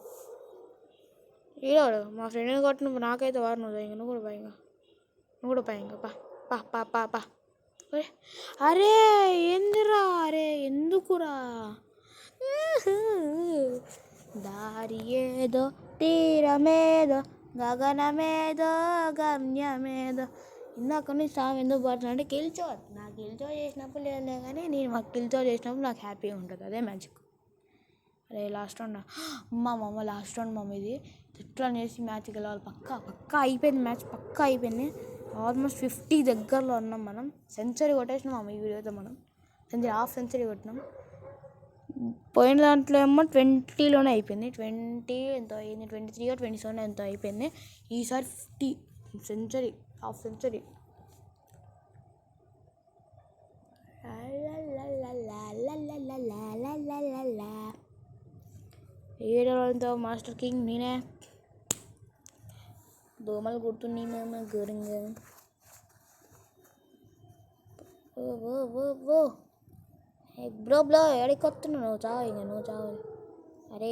ఈరోడు మా ఫ్రెండ్ని కొట్టిన నాకైతే వారు నువ్వు కూడా పై ఇంకా పా. అరే ఎందురా, అరే ఎందుకురా, దారి ఏదో తీరమేదో గగనమేదో గమ్యమేదో. ఇందాక నుంచి సాంగ్ ఎందుకు పాడుతున్నా అంటే నాకు కిల్చో చేసినప్పుడు లేదు కానీ నేను మాకు కిల్చో చేసినప్పుడు నాకు హ్యాపీగా ఉంటుంది, అదే మ్యాజిక్. అరే లాస్ట్ రౌండ్ మమ్మ లాస్ట్ రౌండ్ మమ్మ ఇది ఎట్లా చేసి మ్యాచ్ గెలవాలి. పక్కా అయిపోయింది మ్యాచ్, పక్కా అయిపోయింది. ఆల్మోస్ట్ 50 దగ్గరలో ఉన్నాం మనం. సెంచరీ కొట్టేసినాం అమ్మ ఈ వీడియోతో. మనం హాఫ్ సెంచరీ కొట్టినాం. పోయిన దాంట్లో ఏమో 20లోనే అయిపోయింది, 20 ఎంతో అయింది, 23 or 27 ఎంతో అయిపోయింది. ఈసారి 50 సెంచరీ, హాఫ్ సెంచరీ. ఏడు రోజులతో మాస్టర్ కింగ్ నేనే. దోమలు కుడుతున్నాయి మేము ఘోరంగా. ఓ ఓ ఓ ఓ బ్రో ఎక్కడికి వస్తున్నావు? నువ్వు చావు, ఇంకా నువ్వు చావు. అరే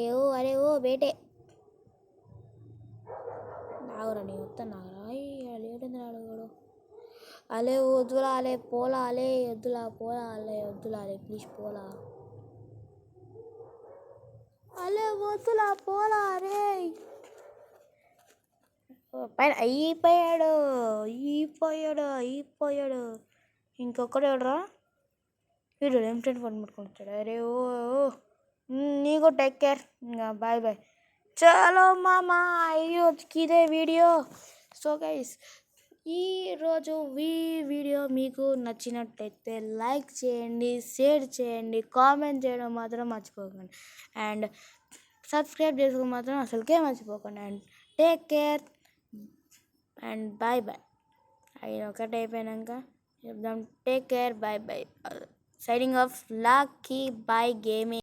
ఓ బేటే నాగరా, నీ వస్తాను నాగరా. లేటంది రాడు. అలే వద్దులా, అలే పోలా, అలే వద్దులా పోలా, వద్దులా ప్లీజ్ పోలా, అలే వద్దులా పోలా. అరే పైన అయిపోయాడు. ఇంకొకడు ఎవడరా? వీడు M10 ఫోన్ పట్టుకొని వచ్చాడు. అరే ఓ నీకు టేక్ కేర్, ఇంకా బాయ్. చలో మామా, ఈరోజుకి ఇదే వీడియో. సో గైస్, ఈరోజు వీడియో మీకు నచ్చినట్టయితే లైక్ చేయండి, షేర్ చేయండి, కామెంట్ చేయడం మాత్రం మర్చిపోకండి. అండ్ సబ్స్క్రైబ్ చేసుకోవడం మాత్రం అసలుకే మర్చిపోకండి. And take care and bye. అది ఒకటి అయిపోయాక చెప్దాం. Take care, bye. Signing off, Lucky bye gaming.